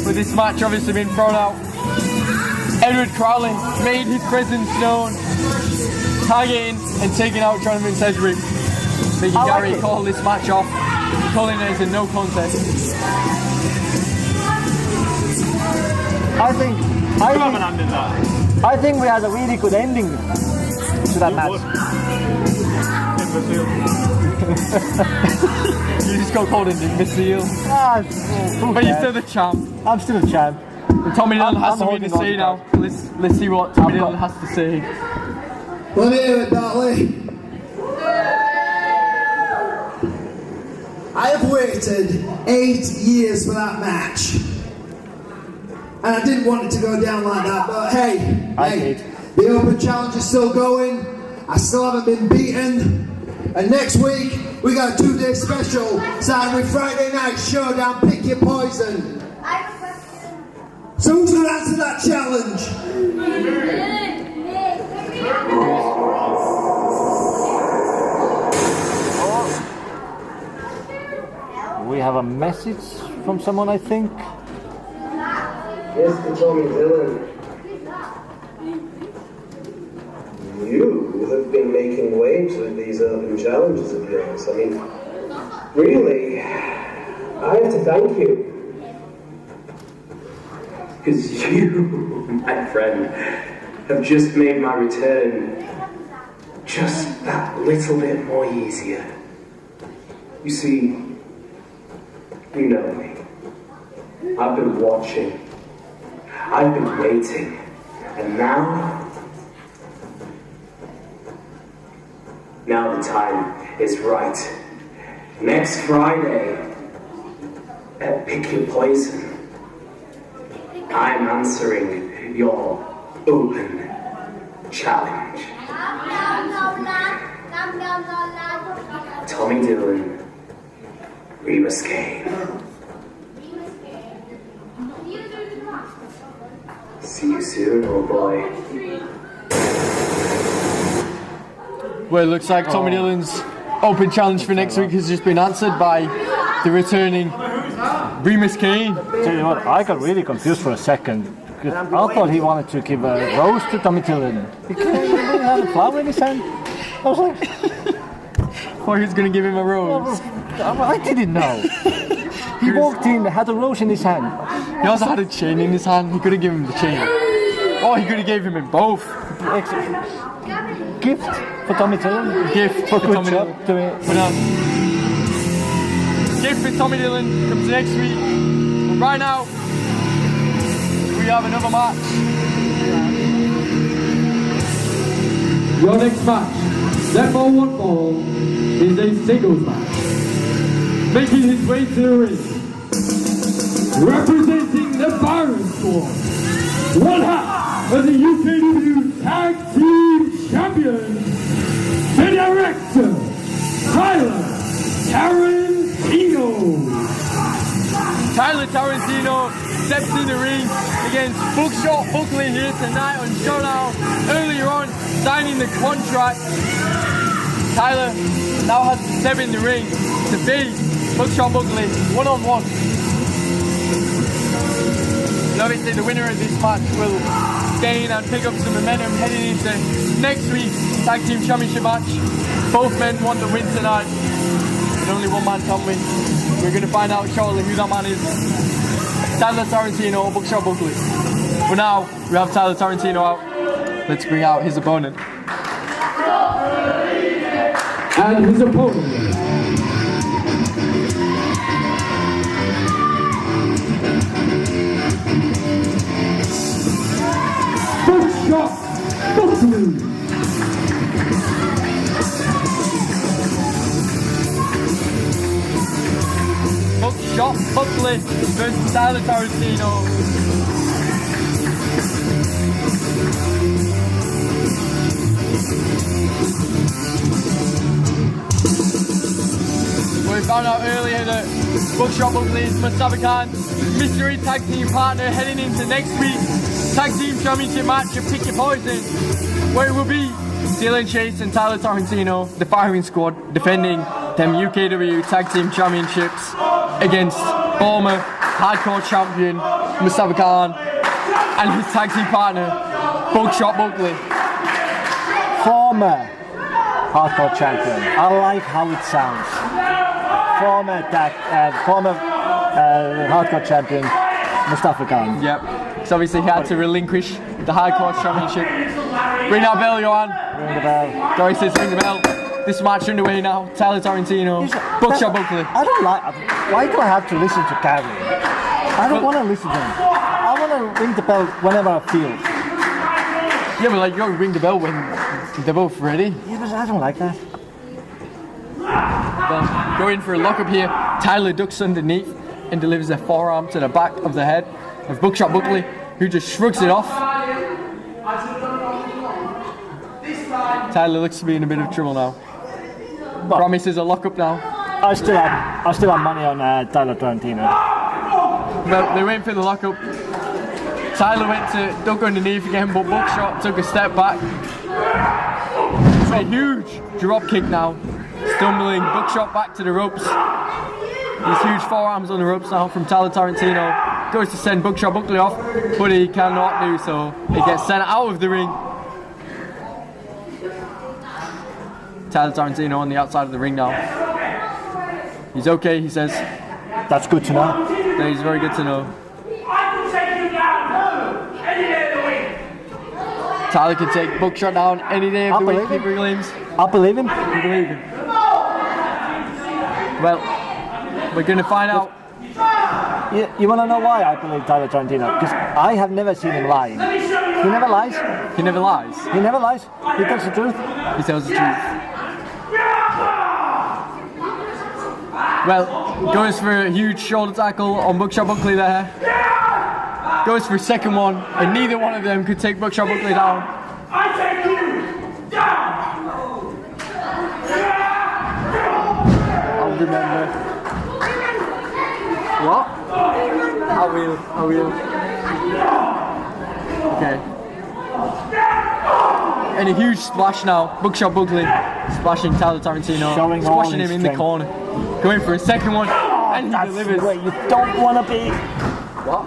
With this match obviously being thrown out, Edward Crowley made his presence known, tagging and taking out Jonathan Sedgwick, making Gary call this match off, calling it as a no contest. I think we had a really good ending to that match. You just got called an imbecile. But you're still the champ. I'm still the champ. And Tommy Dillon has something to say now. Let's see what Tommy Dillon has to say. Let me hear it, Bugley. I have waited 8 years for that match. And I didn't want it to go down like that, but hey, the Open Challenge is still going. I still haven't been beaten. And next week, we got a 2-day special, starting with Friday Night Showdown, Pick Your Poison. So who's going to answer that challenge? We have a message from someone, I think. Mr. Tommy Dillon, you have been making waves with these open challenges of yours. I mean, really, I have to thank you. Because you, my friend, have just made my return just that little bit more easier. You see, you know me. I've been watching. I've been waiting. And now the time is right. Next Friday at Pick Your Poison, I'm answering your open challenge. Tommy Dillon, Remus Kane. See you soon, old boy. Well, it looks like Tommy Dillon's open challenge for next week has just been answered by the returning Remus Kane. Tell you what, I got really confused for a second. Because I thought he wanted to give a rose to Tommy Dillon. He had a flower in his hand. I was like... Oh, he was going to give him a rose. I didn't know. He walked in, had a rose in his hand. He also had a chain in his hand. He could have given him the chain. Oh, he could have gave him both. Gift for Tommy Dillon. Gift for good Tommy job Dillon. to me. Gift for Tommy Dillon comes next week. But right now, we have another match. Your next match, that for one fall, is a singles match. Making his way to the ring, representing the Byron Squad, one half of the UKW Tag Team Champions, the director, Tyler Tarantino. Tyler Tarantino steps in the ring against Bugley here tonight on Showdown. Earlier on, signing the contract. Tyler now has to step in the ring to face Bugley one-on-one. And obviously the winner of this match will gain and pick up some momentum heading into next week's Tag Team Championship match. Both men want the win tonight, and only one man can win. We're going to find out shortly who that man is. Tyler Tarantino or Bugley. For now, we have Tyler Tarantino out. Let's bring out his opponent. And his opponent, versus Tyler Tarantino. We found out earlier that Buckshot Bugley's Mustafa Khan's mystery tag team partner heading into next week's tag team championship match of Pick Your Poison, where it will be Dylan Chase and Tyler Tarantino, the firing squad, defending them UKW tag team championships against former hardcore champion Mustafa Khan and his tag team partner Buckshot Bugley. Former hardcore champion. I like how it sounds. Former hardcore champion Mustafa Khan. Yep. So obviously he had to relinquish the hardcore championship. Ring that bell, Johan. Ring the bell. Dory says ring the bell. This match underway now. Tyler Tarantino, Buckshot Bugley. I don't like. Why do I have to listen to Gary? I don't want to listen to him. I want to ring the bell whenever I feel. Yeah, but like you gotta ring the bell when they're both ready. Yeah, but I don't like that. Well, going for a lockup here. Tyler ducks underneath and delivers a forearm to the back of the head of Buckshot Bugley, who just shrugs it off. Tyler looks to be in a bit of trouble now. But promises a lockup now. I still have money on Tyler Tarantino. Well, they went for the lockup. Tyler went to duck underneath again, but Buckshot took a step back. It's a huge drop kick now. Stumbling Buckshot back to the ropes. These huge forearms on the ropes now from Tyler Tarantino. Goes to send Buckshot Bugley off, but he cannot do so. He gets sent out of the ring. Tyler Tarantino on the outside of the ring now. He's okay, he says. That's good to know. That is very good to know. Tyler can take Buckshot down any day of the week, he proclaims. I believe him. You believe him? Well, we're going to find out. You want to know why I believe Tyler Tarantino? Because I have never seen him lying. He never lies. He never lies. He never lies. He tells the truth. He tells the truth. Well, goes for a huge shoulder tackle on Buckshot Bugley there. Goes for a second one, and neither one of them could take Buckshot Bugley down. I take you down! I'll remember. What? I will. Okay. And a huge splash now. Buckshot Bugley splashing Tyler Tarantino, showing squashing him in the corner. Going for a second one, and he delivers. Where you don't want to be. What?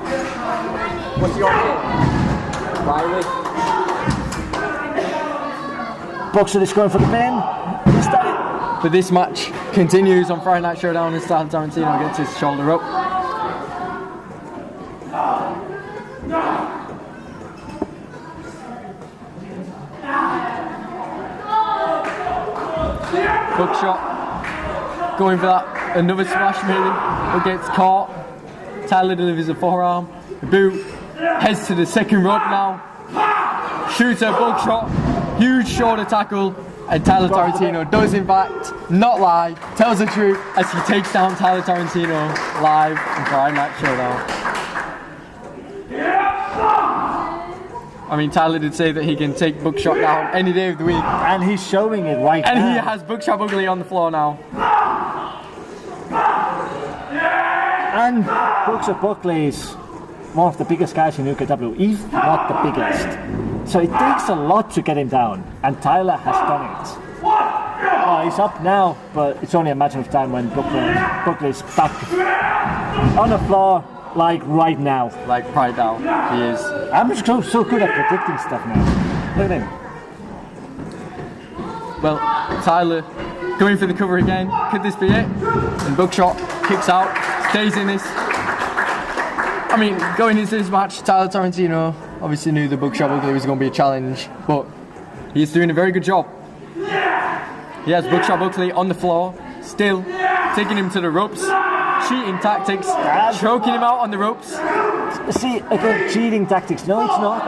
What's your name? Riley. Buckshot is going for the pin. But this match continues on Friday Night Showdown as Tyler Tarantino gets his shoulder up. Buckshot going for that, another smash maybe, but gets caught. Tyler delivers a forearm, the boot, heads to the second rope now, shoots a Buckshot, huge shoulder tackle, and Tyler Tarantino does in fact not lie, tells the truth as he takes down Tyler Tarantino live on Friday Night Showdown. I mean, Tyler did say that he can take Buckshot down any day of the week. And he's showing it right now. And he has Buckshot Bugley on the floor now. And Buckshot Bugley is one of the biggest guys in UKW, if not the biggest. So it takes a lot to get him down, and Tyler has done it. Oh, he's up now, but it's only a matter of time when Bugley is back on the floor, like right now. Like right now, he is. I'm just so good at predicting stuff now. Look at him. Well, Tyler going for the cover again. Could this be it? And Buckshot kicks out, stays in this. I mean, going into this match, Tyler Tarantino obviously knew the Buckshot Bugley was going to be a challenge, but he's doing a very good job. He has Buckshot Bugley on the floor, still taking him to the ropes, cheating tactics, choking him out on the ropes. See, again, cheating tactics. No, it's not.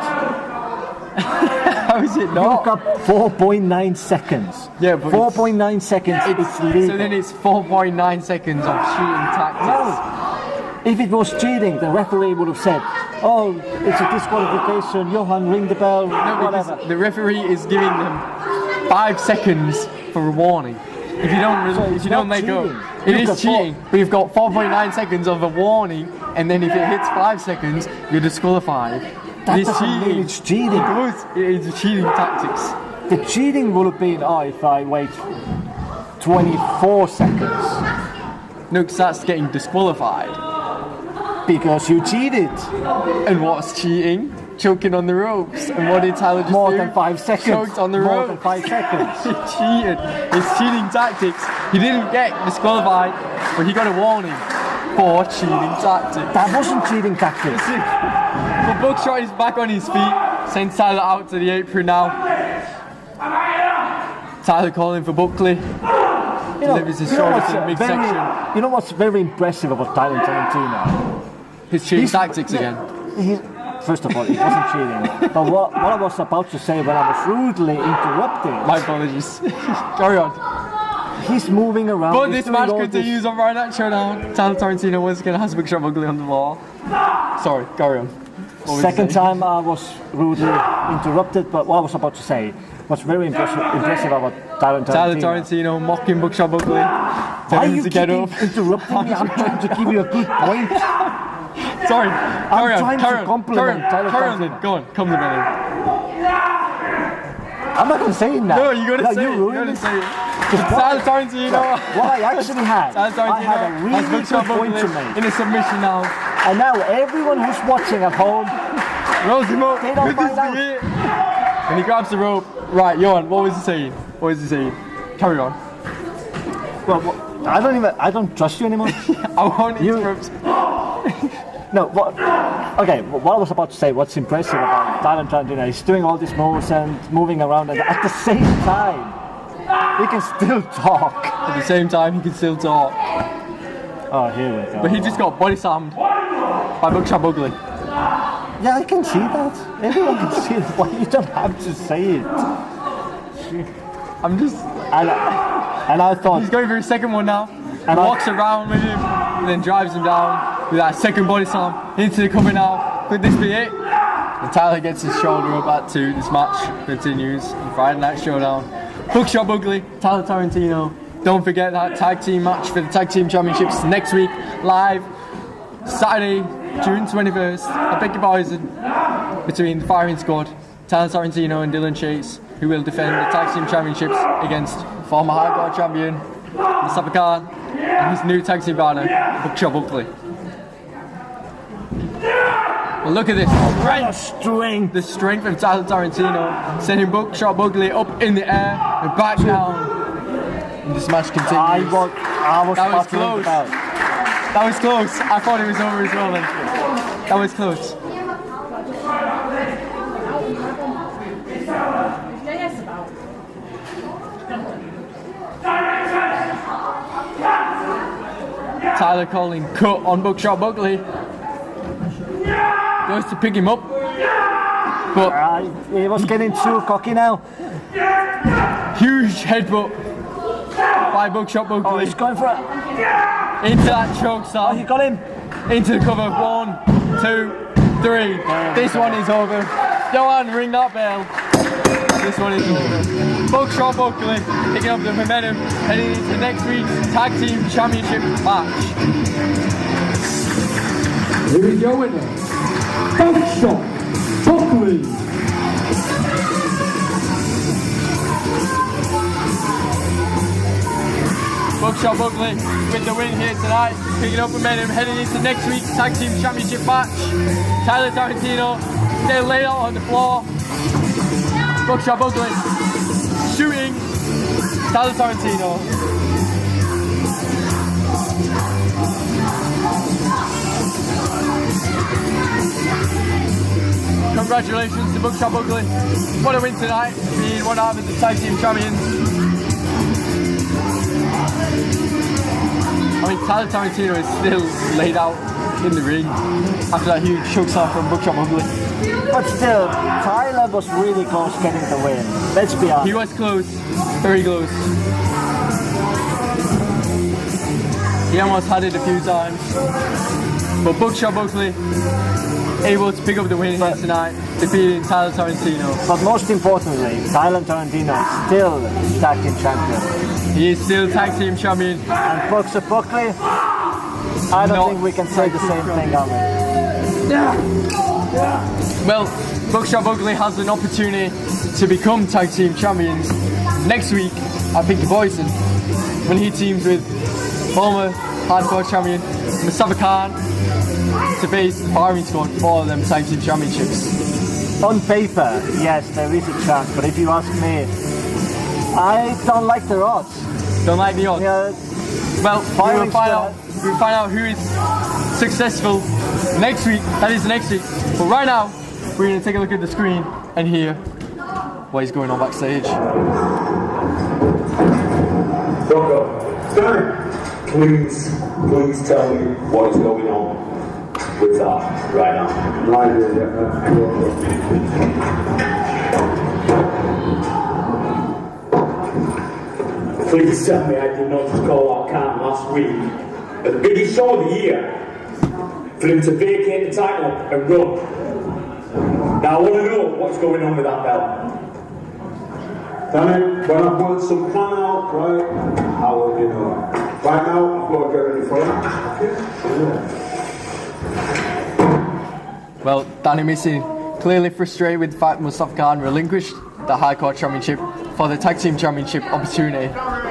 How is it not? You look up 4.9 seconds. Yeah, but 4.9 seconds. It's legal. So then it's 4.9 seconds of cheating tactics. No. If it was cheating, the referee would have said, "Oh, it's a disqualification. Johan, ring the bell." No, whatever. because the referee is giving them 5 seconds for a warning. If you don't, So it's if you don't not let go, cheating. it You've is got cheating. But you've got 4.9 seconds of a warning, and then if it hits 5 seconds, you're disqualified. That It's doesn't mean it's cheating. It's cheating tactics. The cheating would have been, if I wait 24 seconds No, because that's getting disqualified. because you cheated. And what's cheating? Choking on the ropes. And what did Tyler just More do? than 5 seconds. Choked on the More ropes. than 5 seconds. He cheated. It's cheating tactics. He didn't get disqualified, but he got a warning for cheating tactics. That wasn't cheating tactics. But Buckshot is back on his feet. Sends Tyler out to the apron now. Tyler calling for Bugley. Delivers his shoulder to the midsection. You know what's very impressive about Tarantino? His cheating tactics again. First of all, it wasn't cheating. But what I was about to say when I was rudely interrupting, My apologies. Carry on. he's moving around. But he's this doing match all continues on Friday Night Showdown. Tyler Tarantino once again has Buckshot Bugley on the wall. Sorry, carry on. What was Second you saying? time I was rudely interrupted, but what I was about to say was very impressive about Tyler Tarantino. Tarantino mocking Buckshot Bugley. Why Telling him you to get keep up. interrupting me? I'm trying to give you a good point. Sorry, carry on, trying to carry on, compliment Tyler carry on, Tarantino. go on, compliment him. I'm not going to say it now. No, you gotta say you it, you ruined gotta it. say it. Tyler Tarantino. What I actually had, Tyler I had a Tarantino really has good Buckshot point to Bugley make. in a submission now. And now everyone who's watching at home, Rolls him up. They don't Could this find be it? And he grabs the rope. Right, Johan, what was he saying? What was he saying? Carry on. well, I don't trust you anymore. I want You- interrupt. No, what I was about to say, what's impressive about Tarantino, he's doing all these moves and moving around, and at the same time, he can still talk. At the same time, he can still talk. Oh, here we go. But he just got body slammed by Buckshot Bugley. Yeah, I can see that. Everyone can see it. Why you don't have to say it? I'm just. And I thought, He's going for his second one now. And Walks around with him, and then drives him down with that second body slam into the cover now. Could this be it? And Tyler gets his shoulder up at 2. This match continues on Friday Night Showdown. Buckshot Bugley, Tyler Tarantino. Don't forget that tag team match for the tag team championships next week, live Saturday, June 21st. I beg your pardon, between the Firing Squad, Tyler Tarantino and Dylan Chase, who will defend the tag team championships against former High Guard champion Mustafa Khan and his new tag team partner, Buckshot Bugley. Well, look at this strength. The strength of Tyler Tarantino, sending Buckshot Bugley up in the air and back down. And this match continues. I was That was fucking close. about. That was close. I thought it was over as well then. That was close. Tyler calling cut on Buckshot Bugley. Goes to pick him up. But He was getting too cocky now. huge headbutt by Buckshot Oh, Bugley he's going for it. into that choke Oh, slam. he got him. Into the cover. 1, 2, 3. This one is over. Johan, ring that bell. This one is over. Buckshot Bugley picking up the momentum heading into next week's Tag Team Championship match. Here is your winner, Buckshot Bugley. Buckshot Bugley with the win here tonight, picking up momentum heading into next week's Tag Team Championship match. Tyler Tarantino still laid out on the floor. Buckshot Bugley shooting Tyler Tarantino. Congratulations to Buckshot Bugley. What a win tonight, being one half of the Tag Team Champions. I mean, Tyler Tarantino is still laid out in the ring after that huge choke slam from Buckshot Bugley. But still, Tyler was really close getting the win. Let's be honest. He was close, very close. He almost had it a few times. But Bugley able to pick up the win here tonight, defeating Tyler Tarantino. But most importantly, Tyler Tarantino is still tag team champion. He is still tag team champion. And Boxer Bugley, I don't think we can say the same thing, are we? Well, Bugley has an opportunity to become tag team champions next week at Pinky Poison when he teams with former hardcore champion Mustafa Khan to face the firing squad for them tag team championships. On paper, yes, there is a chance, but if you ask me, I don't like the odds. Don't like the odds? Yeah. Well, we will find out who is successful next week. That is next week. But right now, we're going to take a look at the screen and hear what is going on backstage. Please tell me what is going on with that right now. Please tell me I did not just call out Khan last week at the biggest show of the year for him to vacate the title and run. Now I want to know what's going on with that belt. Danny, when I put some plan out, right, I will, you know. Right now, I've got to get ready for it. Well, Danny Missing clearly frustrated with the fact Mustafa Khan relinquished the Hardcore Championship for the Tag Team Championship opportunity.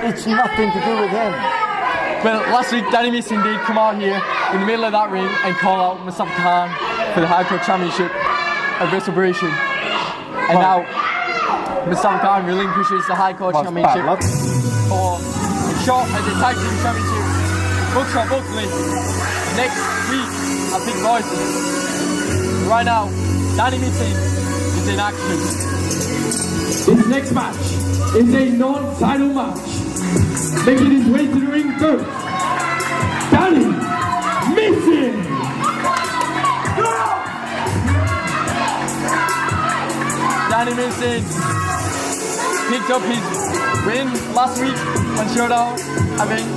It's nothing to do with him. Well, last week Danny Missing did come out here in the middle of that ring and call out Mustafa Khan for the Hardcore Championship at WrestleBration. And now Mustafa Khan relinquishes the Hardcore Championship for a shot at the Tag Team Championship. Bugley next week at Big Poison. Right now, Danny Missing is in action. This next match is a non-title match. Making his way to the ring first, Danny Missing. Danny Missing picked up his win last week on Showdown. I mean,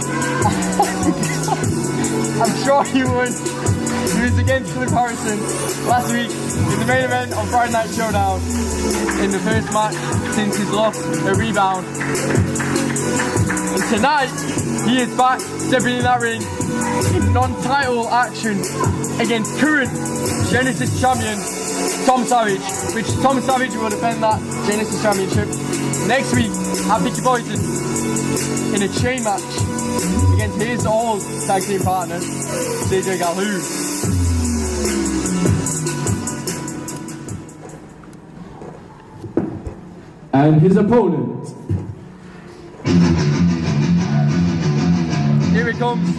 I'm sure he would. He was against Cliff Harrison last week in the main event on Friday Night Showdown in the first match since his loss at Rebound. And tonight, he is back stepping in that ring in non-title action against current Genesis champion Tom Savage, which Tom Savage will defend that Genesis championship next week at Pinky Poison in a chain match against his old tag team partner, CJ Calhoun. And his opponent. Here he comes,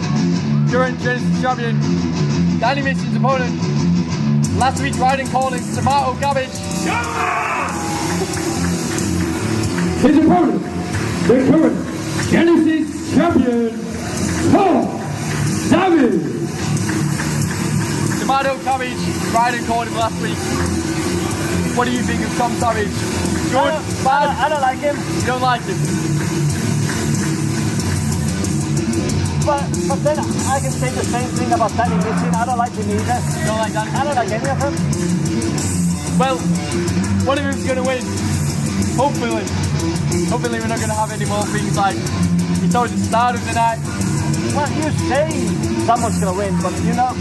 current Genesis champion, Danny Missing's opponent. Last week riding calling tomato cabbage. His opponent, the current Genesis champion, Tom Savage. Tomato cabbage riding called him last week. What do you think of Tom Savage? Good, bad? I don't like him. You don't like him? But then I can say the same thing about Danny Missing. I don't like him either. You don't like Danny? I don't like any of them. Well, one of them's going to win. Hopefully. Hopefully we're not going to have any more things like we saw at the start of the night. Well, you say someone's going to win, but you know,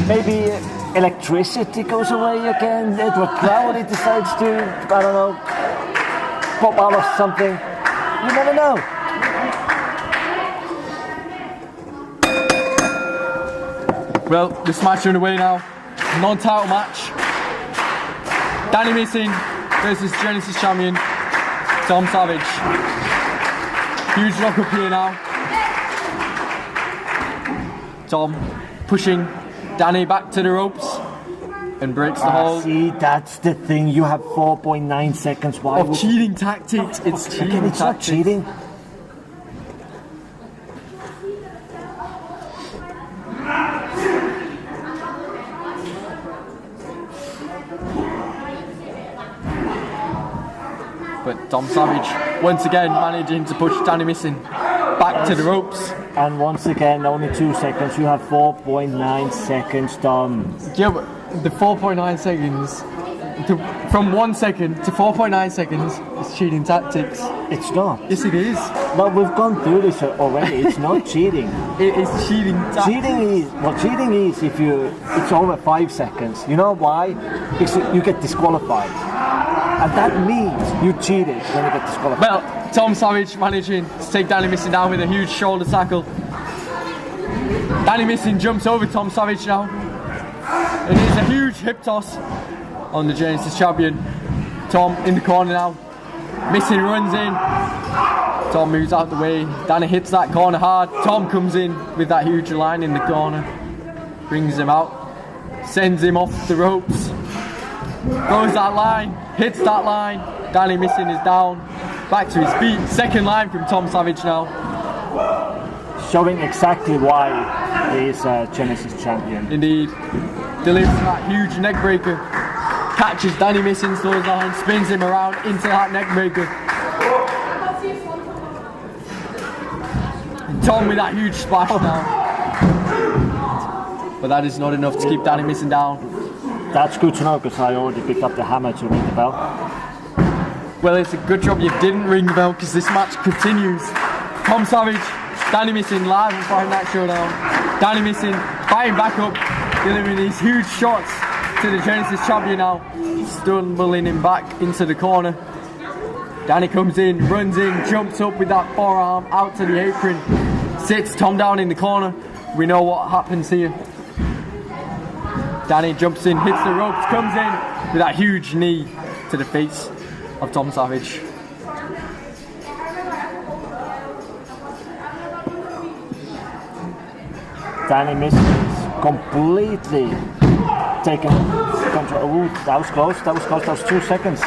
maybe electricity goes away again. Edward Crowley decides to, I don't know, pop out of something. You never know. Well, this match underway now. Non-title match. Danny Missing versus Genesis champion Tom Savage. Huge lock up here now. Tom pushing Danny back to the ropes and breaks the hold. See, that's the thing. You have 4.9 seconds. Why of cheating tactics. It's cheating it's tactics. Not cheating. But Tom Savage once again managing to push Danny Missing back to the ropes. And once again, only 2 seconds. You have 4.9 seconds, Tom. Yeah, but the 4.9 seconds, from 1 second to 4.9 seconds is cheating tactics. It's not. Yes, it is. But we've gone through this already. It's not cheating. It is cheating tactics. Cheating is if it's over 5 seconds. You know why? Because you get disqualified. And that means you cheated when you get disqualified. Well, Tom Savage managing to take Danny Missing down with a huge shoulder tackle. Danny Missing jumps over Tom Savage now. It is a huge hip toss on the Genesis champion. Tom in the corner now. Missing runs in. Tom moves out the way. Danny hits that corner hard. Tom comes in with that huge line in the corner. Brings him out. Sends him off the ropes. Throws that line. Hits that line. Danny Missing is down. Back to his feet. Second line from Tom Savage now. Showing exactly why he is Genesis champion. Indeed. Delivers that huge neck breaker. Catches Danny Missing's those lines. Spins him around into that neck breaker. And Tom with that huge splash now. But that is not enough to keep Danny Missing down. That's good to know because I already picked up the hammer to ring the bell. Well, it's a good job you didn't ring the bell because this match continues. Tom Savage, Danny Missing live on Friday Night Showdown. Danny Missing fighting back up, delivering these huge shots to the Genesis champion now. Stumbling him back into the corner. Danny comes in, runs in, jumps up with that forearm out to the apron. Sits Tom down in the corner. We know what happens here. Danny jumps in, hits the ropes, comes in with that huge knee to the face of Tom Savage. Danny Missing completely taken control. Ooh, that was close, that was 2 seconds.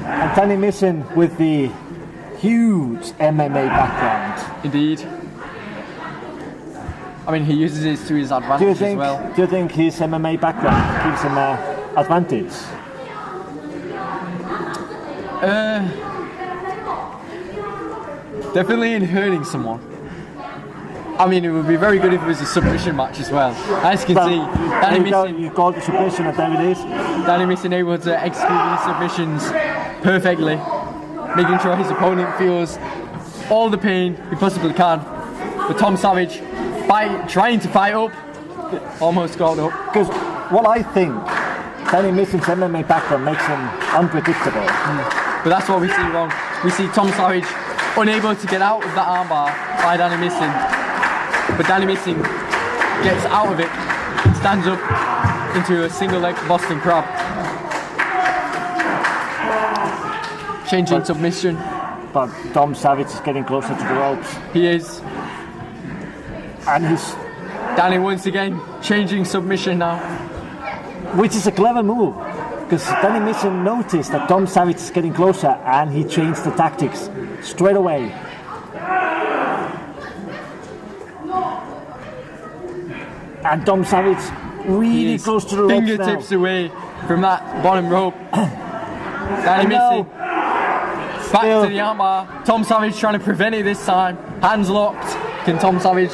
And Danny Missing with the huge MMA background. Indeed. I mean, he uses it to his advantage as well. Do you think his MMA background gives him an advantage? Definitely in hurting someone. I mean, it would be very good if it was a submission match as well. As you can see, Danny Missing. You called the submission, and there it is. Danny Missing able to execute these submissions perfectly, making sure his opponent feels all the pain he possibly can. But Tom Savage, trying to fight up, almost got up. Because what I think, Danny Missing's MMA background makes him unpredictable. But that's what we see wrong. We see Tom Savage unable to get out of that armbar by Danny Missing. But Danny Missing gets out of it, stands up into a single leg Boston Crab. Changing submission. But Tom Savage is getting closer to the ropes. He is. And he's... Danny once again changing submission now. Which is a clever move. Because Danny Missing noticed that Tom Savage is getting closer and he changed the tactics straight away. And Tom Savage really close to the ropes now. Fingertips away from that bottom rope. Danny Missing back to the armbar. Tom Savage trying to prevent it this time. Hands locked. Can Tom Savage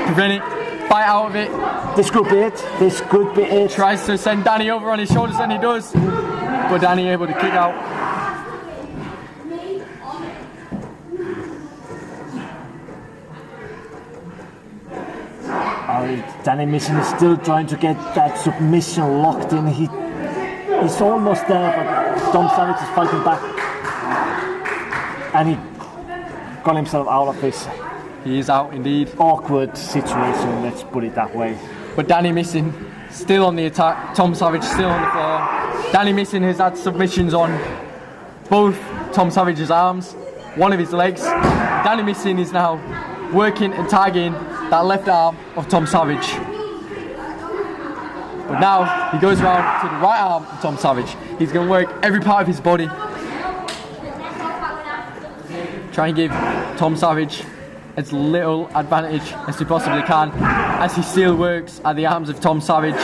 prevent it? Fight out of it. This could be it. This could be it. Tries to send Danny over on his shoulders and he does. But Danny able to kick out. Danny Missing is still trying to get that submission locked in. He's almost there, but Tom Savage is fighting back. And he got himself out of this. He is out indeed. Awkward situation, let's put it that way. But Danny Missing still on the attack. Tom Savage still on the floor. Danny Missing has had submissions on both Tom Savage's arms, one of his legs. Danny Missing is now working and tagging that left arm of Tom Savage. But now he goes around to the right arm of Tom Savage. He's going to work every part of his body. Try and give Tom Savage as little advantage as he possibly can as he still works at the arms of Tom Savage.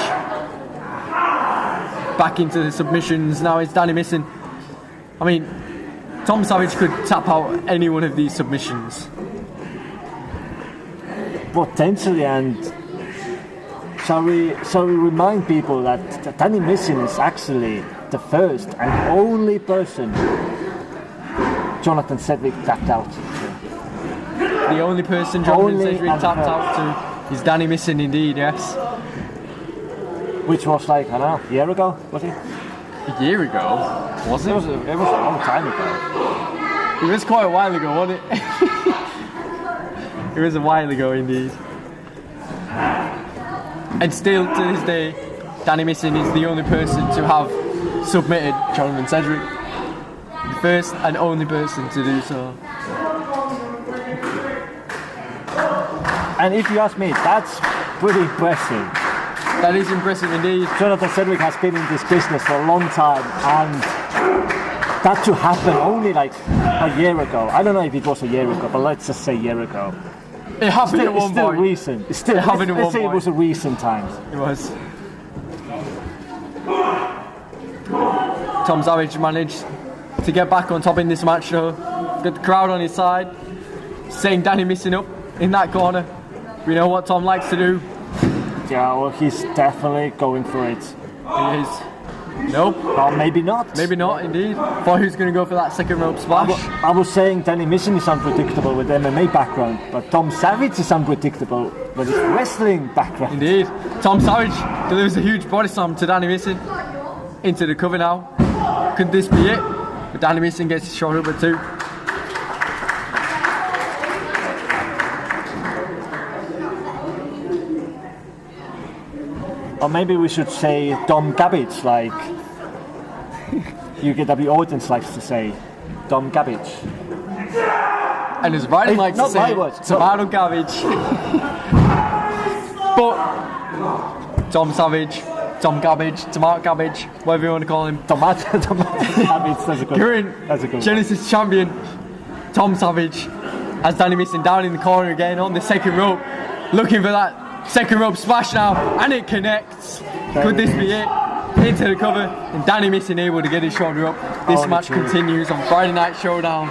Back into the submissions now is Danny Missing. I mean, Tom Savage could tap out any one of these submissions. Potentially, and shall we remind people that Danny Missing is actually the first and only person Jonathan Sedgwick tapped out to. The only person Jonathan Sedgwick tapped out to is Danny Missing, indeed, yes. Which was like, I don't know, a year ago, was it? A year ago? Was it? It was a long time ago. It was quite a while ago, wasn't it? It was a while ago, indeed. And still, to this day, Danny Missing is the only person to have submitted Jonathan Sedgwick. The first and only person to do so. And if you ask me, that's pretty impressive. That is impressive indeed. Jonathan Sedgwick has been in this business for a long time, and that to happen only like a year ago. I don't know if it was a year ago, but let's just say a year ago. It happened at one point. Recent. It's still happened at one point. Let's say it was a recent times. It was. Tom Savage managed to get back on top in this match though. Got the crowd on his side, saying Danny Missing up in that corner. We know what Tom likes to do. Yeah, well, he's definitely going for it. He is. Nope. Or maybe not. Maybe not, indeed. Thought he was going to go for that second rope splash. I was saying Danny Missing is unpredictable with MMA background, but Tom Savage is unpredictable with his wrestling background. Indeed. Tom Savage delivers a huge body slam to Danny Missing. Into the cover now. Could this be it? But Danny Missing gets his shot over too. Or maybe we should say Dom Gabbage, like UKW audience likes to say. Dom Gabbage. And as Ryan likes to say, tomato cabbage. But Tom Savage, Tom Cabbage, tomato cabbage, whatever you want to call him. Tomato cabbage, that's a good Current Genesis champion, Tom Savage, has Danny Missing down in the corner again on the second rope, looking for that second rope splash now, and it connects. Could this be it? Into the cover, and Danny Missing able to get his shoulder up. This match continues on Friday Night Showdown.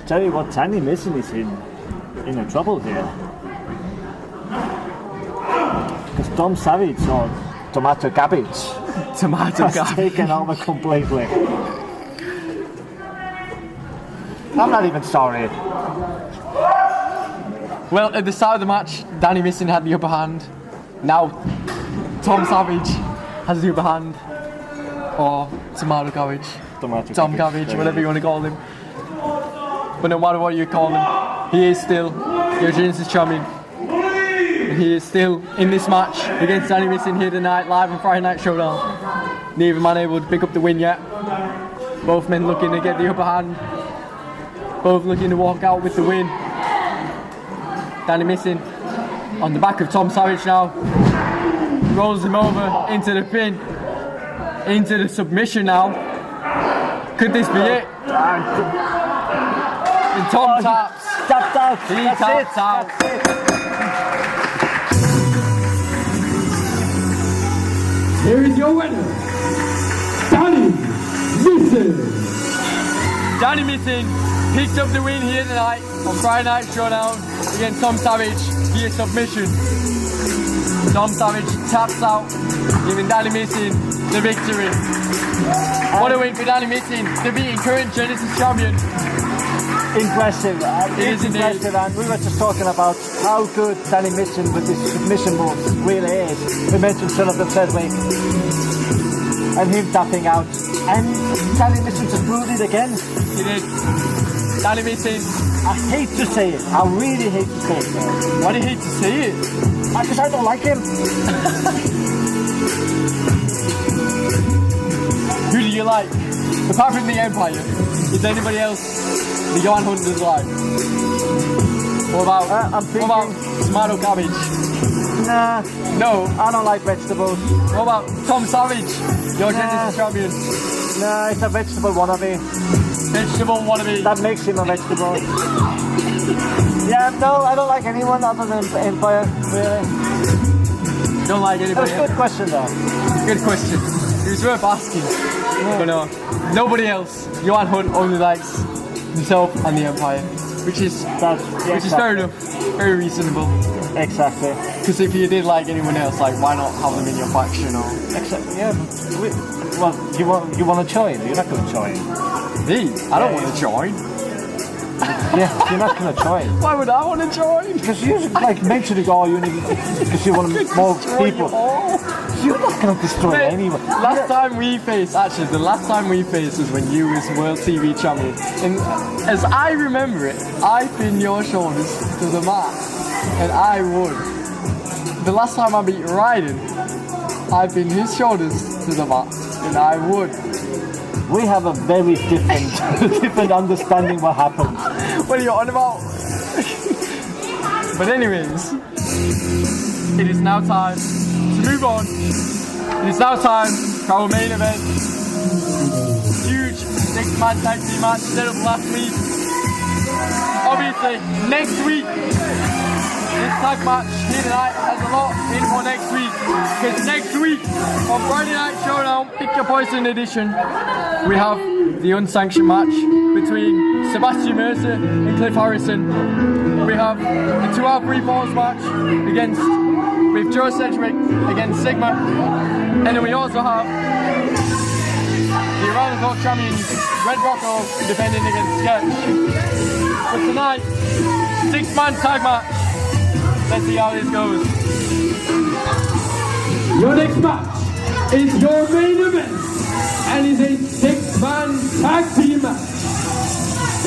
Tell you what, Danny Missing is in a trouble here. Because Tom Savage or Tomato Cabbage has taken over completely. I'm not even sorry. Well, at the start of the match, Danny Missing had the upper hand. Now, Tom Savage has the upper hand. Or Tomato Cabbage. Tom Cabbage, whatever you want to call him. But no matter what you call him, he is still your Genesis champion. And he is still in this match against Danny Missing here tonight, live on Friday Night Showdown. Neither man able to pick up the win yet. Both men looking to get the upper hand. Both looking to walk out with the win. Danny Missing on the back of Tom Savage now. Rolls him over into the pin. Into the submission now. Could this be it? And Tom taps. Tapped out. He taps out. Here is your winner, Danny Missing. Danny Missing picks up the win here tonight on Friday Night Showdown against Tom Savage via submission. Tom Savage taps out, giving Danny Missing the victory. What a win for Danny Missing, defeating current Genesis champion. Impressive. It is impressive, and we were just talking about how good Danny Missing with his submission moves really is. We mentioned Jonathan Sedgwick and him tapping out, and Danny Missing just proved it again. He did. Danny Missing. I hate to say it. I really hate to say it. Though. Why do you hate to say it? Because I don't like him. Who do you like? Apart from the Empire, is anybody else the Johan Hunter's like? What about tomato cabbage? Nah. No. I don't like vegetables. What about Tom Savage, your Genesis champion? Nah, it's a vegetable wannabe. Vegetable wannabe. That makes him a vegetable. Yeah, no, I don't like anyone other than Empire, really. Don't like anybody. That's a good question, though. Good question. It was worth asking. But no, nobody else. Johan Hunt only likes himself and the Empire, which is fair enough. Very reasonable. Exactly. Because if you did like anyone else, like why not have them in your faction or? Yeah. Well, you want to join? You're not going to join. Me? I don't want to join. Yeah, you're not going to join. Why would I want to join? Because you like mentioning all you need because you want more people. You're not going to destroy anyone. The last time we faced was when you was World TV Champion. And as I remember it, I pinned your shoulders to the mat. And I won. The last time I beat Ryden, I pinned his shoulders to the mat. And I won. We have a very different understanding what happened. What are you on about? But anyways, it is now time to move on. It is now time for our main event. Huge 6-man tag team match set up last week. Obviously, next week, this tag match here tonight has a lot in for next week. Because next week, on Friday Night Showdown, Pick Your Poison edition, we have the unsanctioned match between Sebastian Mercer and Cliff Harrison. We have the 2 out 3 falls match with Joe Sedgwick against Sigma. And then we also have the around the clock champions Red Rocco defending against Sketch. But tonight, 6-man tag match. Let's see how this goes. Your next match is your main event and is a 6-man tag team match.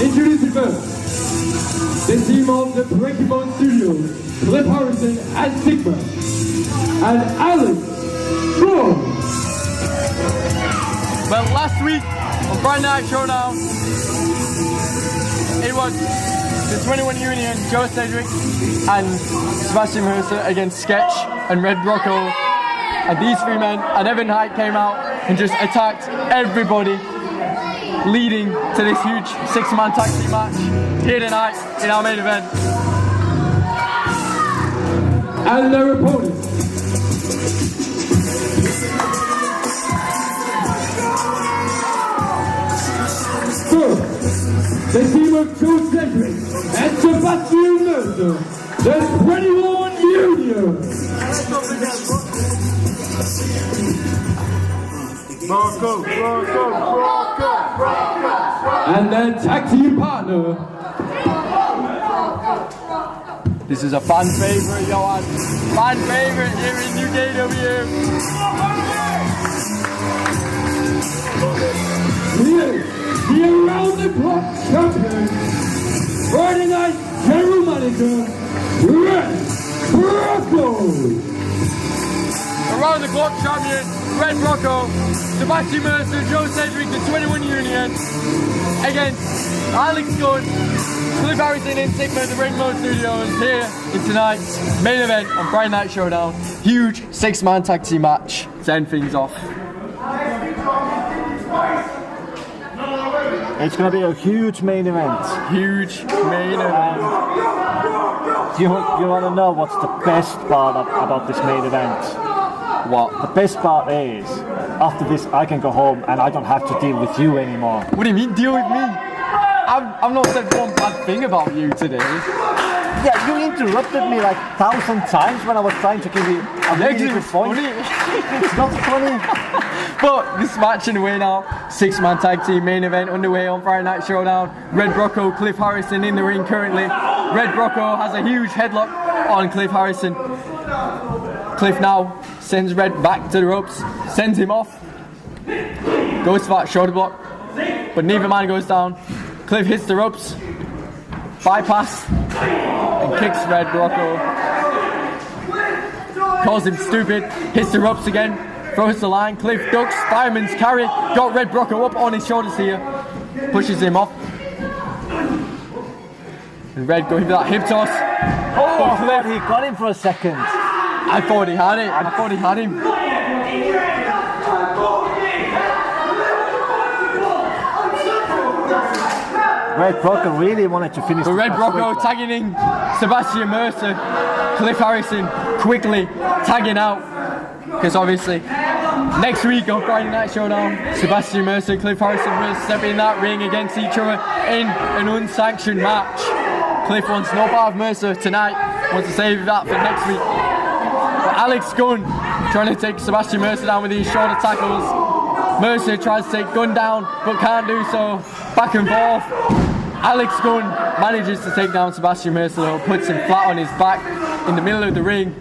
Introducing first, the team of the Breaking Bone Studios, Cliff Harrison and Sigma, and Alex Boom. Well, last week on Friday Night Showdown, it was the 21 Union, Joe Sedgwick and Sebastian Mercer against Sketch and Red Rocco. And these 3 men and Evan Height came out and just attacked everybody, leading to this huge 6-man tag team match here tonight in our main event. And their opponents. First, the team of Joe Sedgwick and Sebastian Mercer, the 21 Union. And their tag team partner. This is a fan favorite, Johan. Fan favorite here in UKW. Here's the around the clock champion, Friday Night General Manager, Red Rocco. Around the clock champion, Red Rocco, Sebastian Mercer, Joe Sedgwick, the 21 Union, against Alex Gunn, Cliff Harrison and Sigma, the Breaking Bone Studios, here in tonight's main event on Friday Night Showdown. Huge 6-man tag team match to end things off. It's going to be a huge main event. Huge main event. You want to know what's the best part about this main event? What? The best part is, after this I can go home and I don't have to deal with you anymore. What do you mean, deal with me? I've not said one bad thing about you today. Yeah, you interrupted me like 1,000 times when I was trying to give you a really good point. It's not funny. But this match in the way now, 6-man tag team main event underway on Friday Night Showdown. Red Rocco, Cliff Harrison in the ring currently. Red Rocco has a huge headlock on Cliff Harrison. Cliff now sends Red back to the ropes, sends him off, goes for that shoulder block, but neither man goes down. Cliff hits the ropes, bypass, and kicks Red Rocco. Calls him stupid, hits the ropes again, throws the line. Cliff ducks, fireman's carry, got Red Rocco up on his shoulders here, pushes him off. And Red going for that hip toss. Oh, I thought he got him for a second. I thought he had it. I thought he had him. Red Broco really wanted to finish. But Red Broco tagging in Sebastian Mercer, Cliff Harrison quickly tagging out. Because obviously, next week on Friday Night Showdown, Sebastian Mercer and Cliff Harrison will step in that ring against each other in an unsanctioned match. Cliff wants no part of Mercer tonight, wants to save that for next week. But Alex Gunn trying to take Sebastian Mercer down with these shoulder tackles. Mercer tries to take Gunn down, but can't do so. Back and forth. Alex Gunn manages to take down Sebastian Mercer, though, puts him flat on his back in the middle of the ring.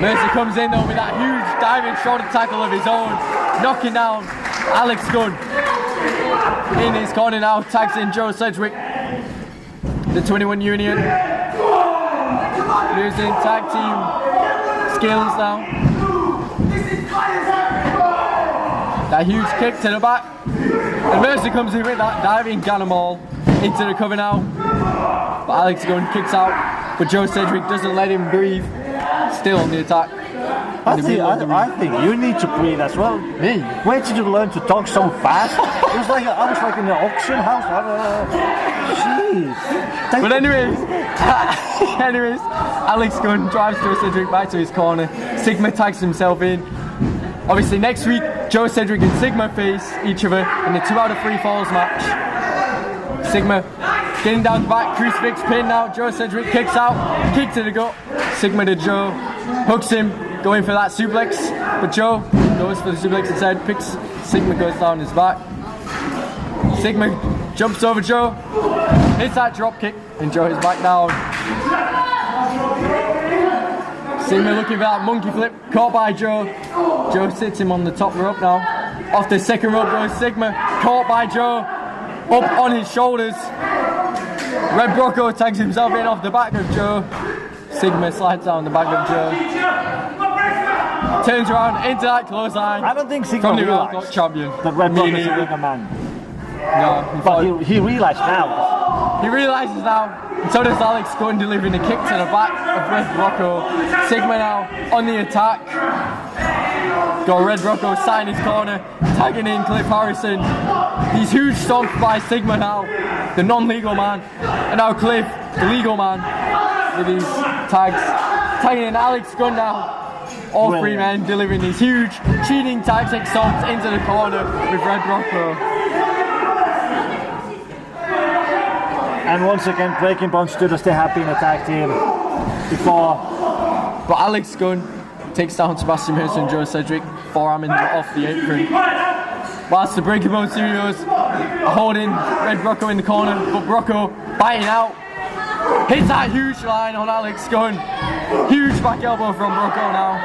Mercer comes in though with that huge diving shoulder tackle of his own, knocking down Alex Gunn. In his corner now, tags in Joe Sedgwick, the 21 Union, using tag team skills now. That huge kick to the back, and Mercer comes in with that diving cannonball into the cover now. But Alex Gunn kicks out, but Joe Sedgwick doesn't let him breathe. Still on the attack. I think you need to breathe as well. Me? Where did you learn to talk so fast? It was like I was like in the auction house. Jeez. But anyways, Alex Gunn drives Joe Sedgwick back to his corner. Sigma tags himself in. Obviously next week, Joe Sedgwick and Sigma face each other in the 2 out of 3 falls match. Sigma getting down the back, crucifix pin now. Joe Sedgwick kicks out, kick to the gut. Sigma to Joe, hooks him, going for that suplex, but Joe goes for the suplex instead, picks, Sigma goes down his back. Sigma jumps over Joe, hits that drop kick, and Joe is back down. Sigma looking for that monkey flip, caught by Joe. Joe sits him on the top rope now. Off the second rope goes Sigma, caught by Joe, up on his shoulders. Red Broco tags himself in off the back of Joe. Sigma slides down the back of Joe. Turns around into that clothesline. I don't think Sigma realized champion. that Red Broco is a bigger man. No, But he realized now. he realizes now. And so does Alex Gunn delivering a kick to the back of Red Broco. Sigma now on the attack. Got Red Broco sat in his corner, tagging in Cliff Harrison. These huge stomps by Sigma now, the non-legal man, and now Cliff, the legal man, with these tags, tagging in Alex Gunn now. All three men delivering these huge cheating tag stick stomps into the corner with Red Broco. And once again, Breaking Bones stood as they have been a tag team before. But Alex Gunn takes down Sebastian Mercer and Joe Sedgwick, forearming off the apron. Whilst the Breaking Bones Studios are holding Red Broco in the corner, but Broco biting out. Hits that huge line on Alex Gunn. Huge back elbow from Broco now.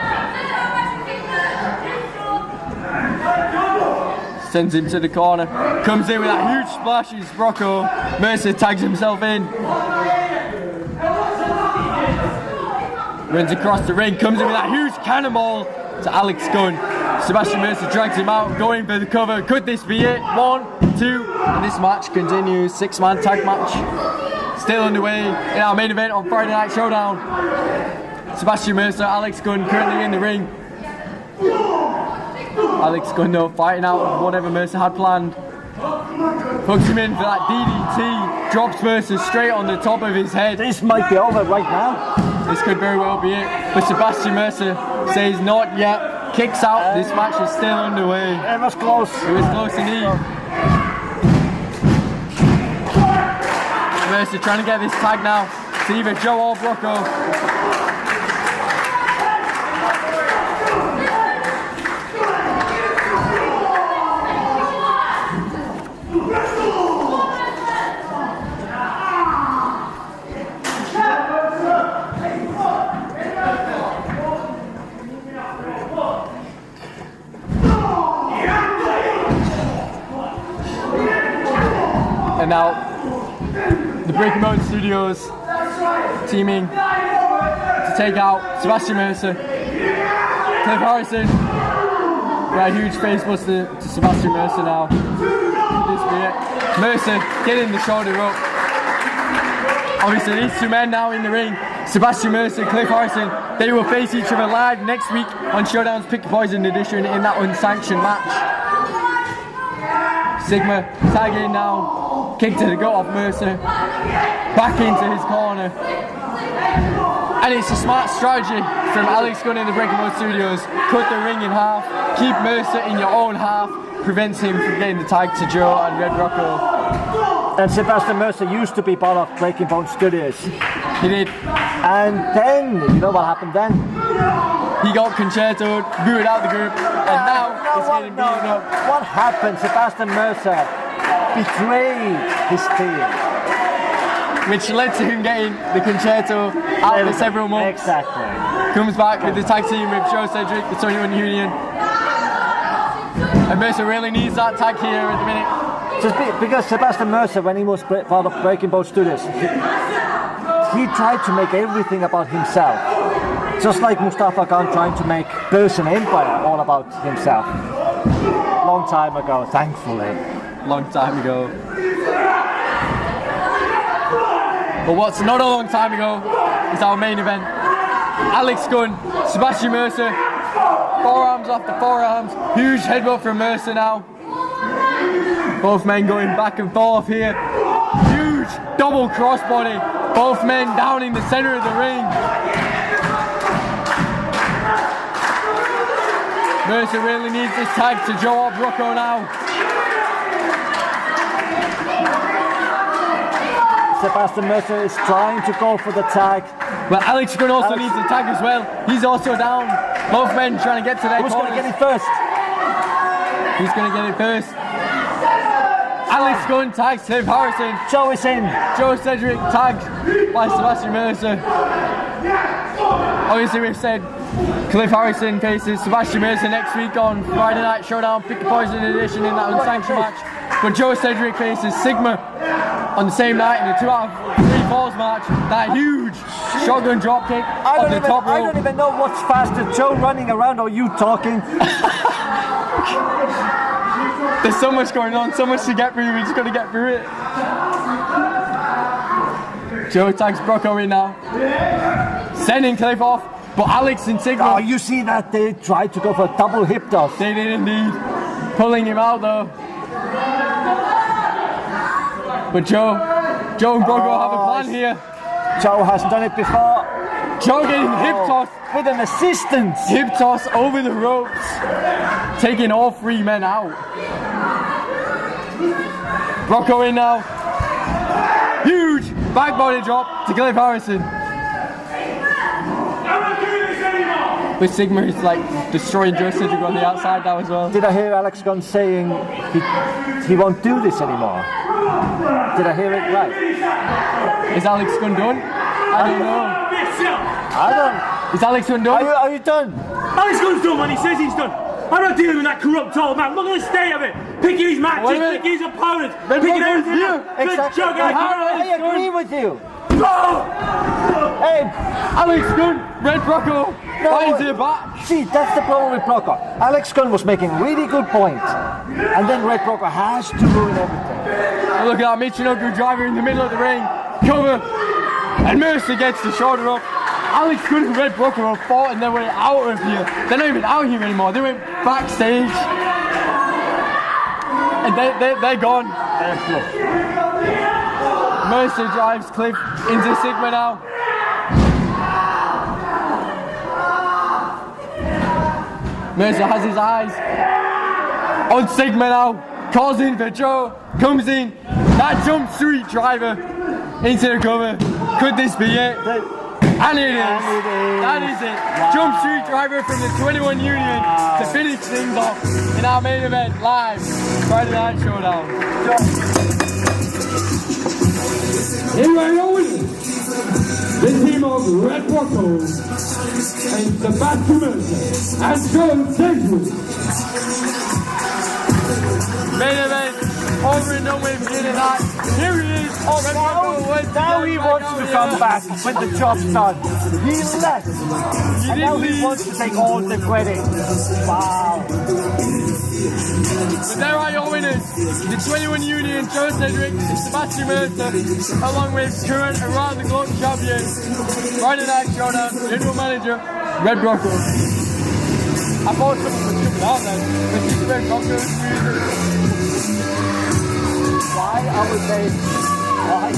Sends him to the corner. Comes in with that huge splash. It's Broco. Mercer tags himself in. Runs across the ring. Comes in with that huge cannonball to Alex Gunn. Sebastian Mercer drags him out, going for the cover. Could this be it? 1, 2, and this match continues. 6-man tag match. Still underway in our main event on Friday Night Showdown. Sebastian Mercer, Alex Gunn currently in the ring. Alex Gunn though fighting out of whatever Mercer had planned. Hooks him in for that DDT. Drops Mercer straight on the top of his head. This might be over right now. This could very well be it. But Sebastian Mercer says not yet. Kicks out. This match is still underway. It was close. It was close indeed. Mercer trying to get this tag now to either Joe or Broco. And now, the Breaking Bones Studios teaming to take out Sebastian Mercer, Cliff Harrison. Got a huge face buster to Sebastian Mercer now. This be it. Mercer getting the shoulder up. Obviously, these two men now in the ring, Sebastian Mercer and Cliff Harrison, they will face each other live next week on Showdown's Pick the Poison edition in that unsanctioned match. Sigma tagging now. kick to the gut of Mercer, back into his corner. And it's a smart strategy from Alex Gunn in the Breaking Ball Studios. Cut the ring in half, keep Mercer in your own half, prevents him from getting the tag to Joe and Red Rocco. And Sebastian Mercer used to be part of Breaking Bone Studios. He did. And then, you know what happened then? He got concertoed, booted out the group, and now he's getting beaten up. What happened? Sebastian Mercer betrayed his team. Which led to him getting the concerto after several months. Exactly. Comes back with the tag team with Joe Cedric, the 21 Union. And Mercer really needs that tag here at the minute. Just because Sebastian Mercer, when he was part of Breaking Bone Studios, he tried to make everything about himself. Just like Mustafa Khan trying to make Persian Empire all about himself. Long time ago, thankfully. Long time ago. But what's not a long time ago is our main event. Alex Gunn, Sebastian Mercer, forearms after forearms, huge headbutt from Mercer now. Both men going back and forth here. Huge double crossbody, both men down in the center of the ring. Mercer really needs this tag to Joe Rocco now. Sebastian Mercer is trying to go for the tag. Well, Alex Gunn also needs the tag as well. He's also down. Both men trying to get to their corners. Who's going to get it first? Who's going to get it first? Alex Gunn tags Cliff Harrison. Joe is in. Joe Cedric tagged by Sebastian Mercer. Obviously we've said Cliff Harrison faces Sebastian Mercer next week on Friday Night Showdown, Pick the Poison edition in that unsanctioned match. But Joe Cedric faces Sigma on the same night in a 2 out of 3 falls match. That huge shotgun dropkick off the top rope. I don't even know what's faster, Joe running around or you talking. There's so much going on, so much to get through, we just gotta get through it. Joe tags Brocco in now. Sending Cliff off, but Alex and Sigma. Oh, you see that they tried to go for a double hip toss. They did indeed. Pulling him out though. But Joe and Brocco have a plan here. Joe has done it before. Joe getting hip toss with an assistance. Hip toss over the ropes, taking all 3 men out. Brocco in now. Huge back body drop to Cliff Harrison. But Sigma is like destroying Joe Cedric on the outside now as well. Did I hear Alex Gunn saying he won't do this anymore? Did I hear it right? Is Alex Gunn done? I don't know. Is Alex Gunn done? Are you done? Alex Gunn's done, man. He says he's done. I'm not dealing with that corrupt old man. Look at the state of it. Picking his matches, picking his opponents, picking everything up. Exactly. I agree with you. Hey, Alex Gunn, Red Brocco, finds it back. See, that's the problem with Brocco. Alex Gunn was making a really good point, and then Red Brocco has to ruin everything. Oh, look at that Michinoku driver in the middle of the ring. Cover, and Mercer gets the shoulder up. Alex Gunn and Red Brocco have fought and their way out of here. They're not even out here anymore. They went backstage. And they're gone. Mercer drives Cliff into Sigma now. Mercer has his eyes on Sigma now. Calls in for Joe. Comes in. That jump street driver into the cover. Could this be it? And it is. That is it. Wow. Jump street driver from the 21 Union to finish things off in our main event live Friday Night Showdown. Here are your winners, the team of Red Brocco and Sebastian Mercer and Joe Cedric. Main event over and done with here tonight. Here he is. Now he wants to come back when the job's done. He left. And now he wants to take all the credit. Wow. But there are your winners. The 21 Union, Joe Cedric and Sebastian Mercer, along with current around the globe champion, Friday Night Showdown, general manager, Red Brocco. I thought someone was jumping out then, but just Red Brocco's music. why, I would say why.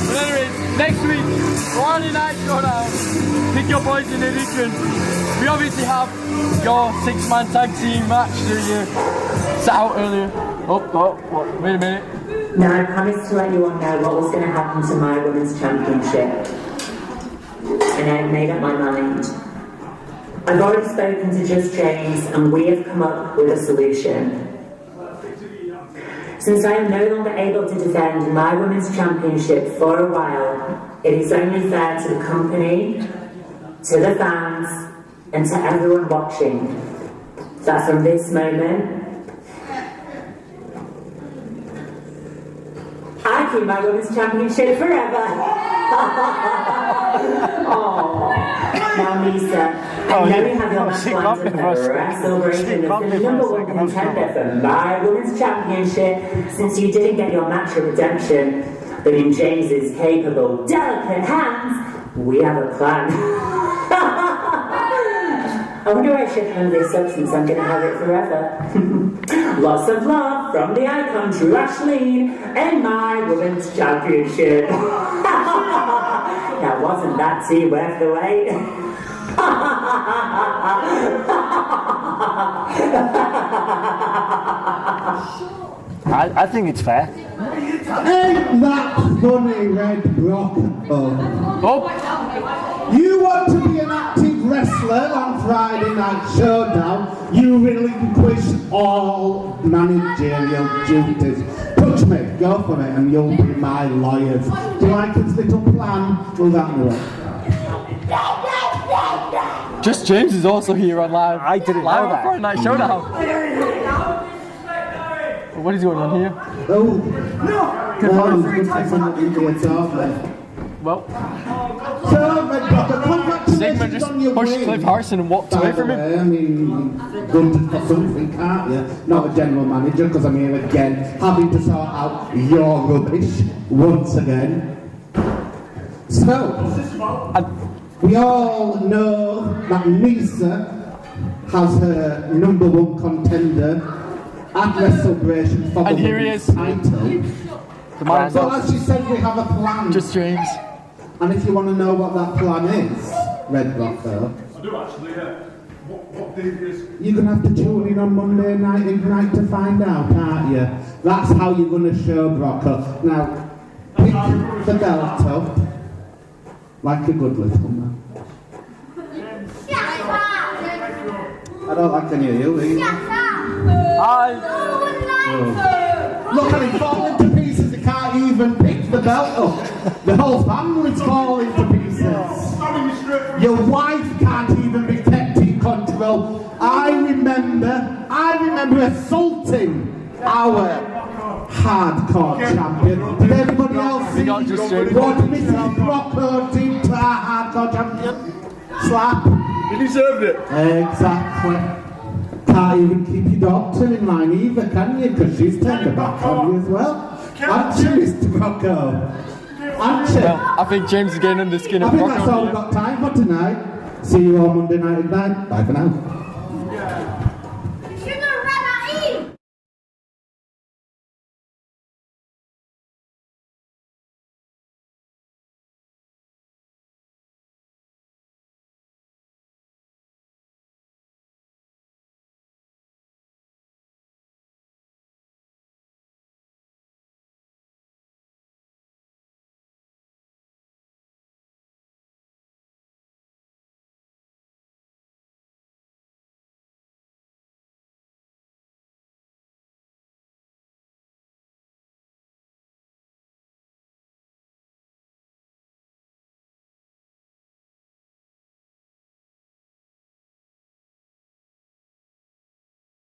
But anyways, next week, Friday Night Showdown. Pick your boys in the region. We obviously have your 6-man tag team match that you set out earlier. Wait a minute. Now, I promised to let you all know what was going to happen to my women's championship. And I've made up my mind. I've already spoken to Just James, and we have come up with a solution. Since I am no longer able to defend my women's championship for a while, it is only fair to the company, to the fans, and to everyone watching, that from this moment, I keep my women's championship forever. Oh, now Lisa, I know you have your match plans with her celebration as the number one contender for my women's championship, since you didn't get your match of redemption. But in James's capable, delicate hands, we have a plan. I wonder I should hand this up since I'm going to have it forever. Lots of love from the icon Drew Ashleen and my women's championship. Now wasn't that tea worth the wait? I think it's fair. Ain't that funny, Red Brock? You want to be an active wrestler on Friday Night Showdown, you relinquish all managerial duties. Touch me, go for it, and you'll be my lawyers. Do you like his little plan? Will that work? Just James is also here on live. I didn't know live that. Friday Night Showdown. What is going on here? Oh, Well, so, Red Brock, congratulations Sigma just on your pushed win. Cliff Harrison and walked away from him. I mean, good for something, can't you? Not a general manager, because I'm here again, having to sort out your rubbish once again. So, we all know that Nisa has her number one contender at WrestleBration for And the here he women's is. title. So as she said, we have a plan. Just James. And if you want to know what that plan is, Red Block though, I do actually, yeah. What date is? you're going to have to tune in on Monday night Ignite to find out, aren't you? That's how you're going to show Brocco. Now, pick the belt up like a good little man. I don't like any of you either. Look at him falling to pieces, he can't even pick the belt up. The whole family's falling to pieces. Your wife can't even be kept in control. I remember assaulting our hardcore champion. Did everybody else see what Mrs. Brocco did to our hardcore champion? Slap. He deserved it. Exactly. Can't even keep your daughter in line either, can you? Because she's turned her back on you as well. Aren't you, Mr. Brocco? Aren't you? Well, I think James is getting under the skin I of think Brocco that's all here. we've got time for tonight. See you all Monday night at 9. Bye for now.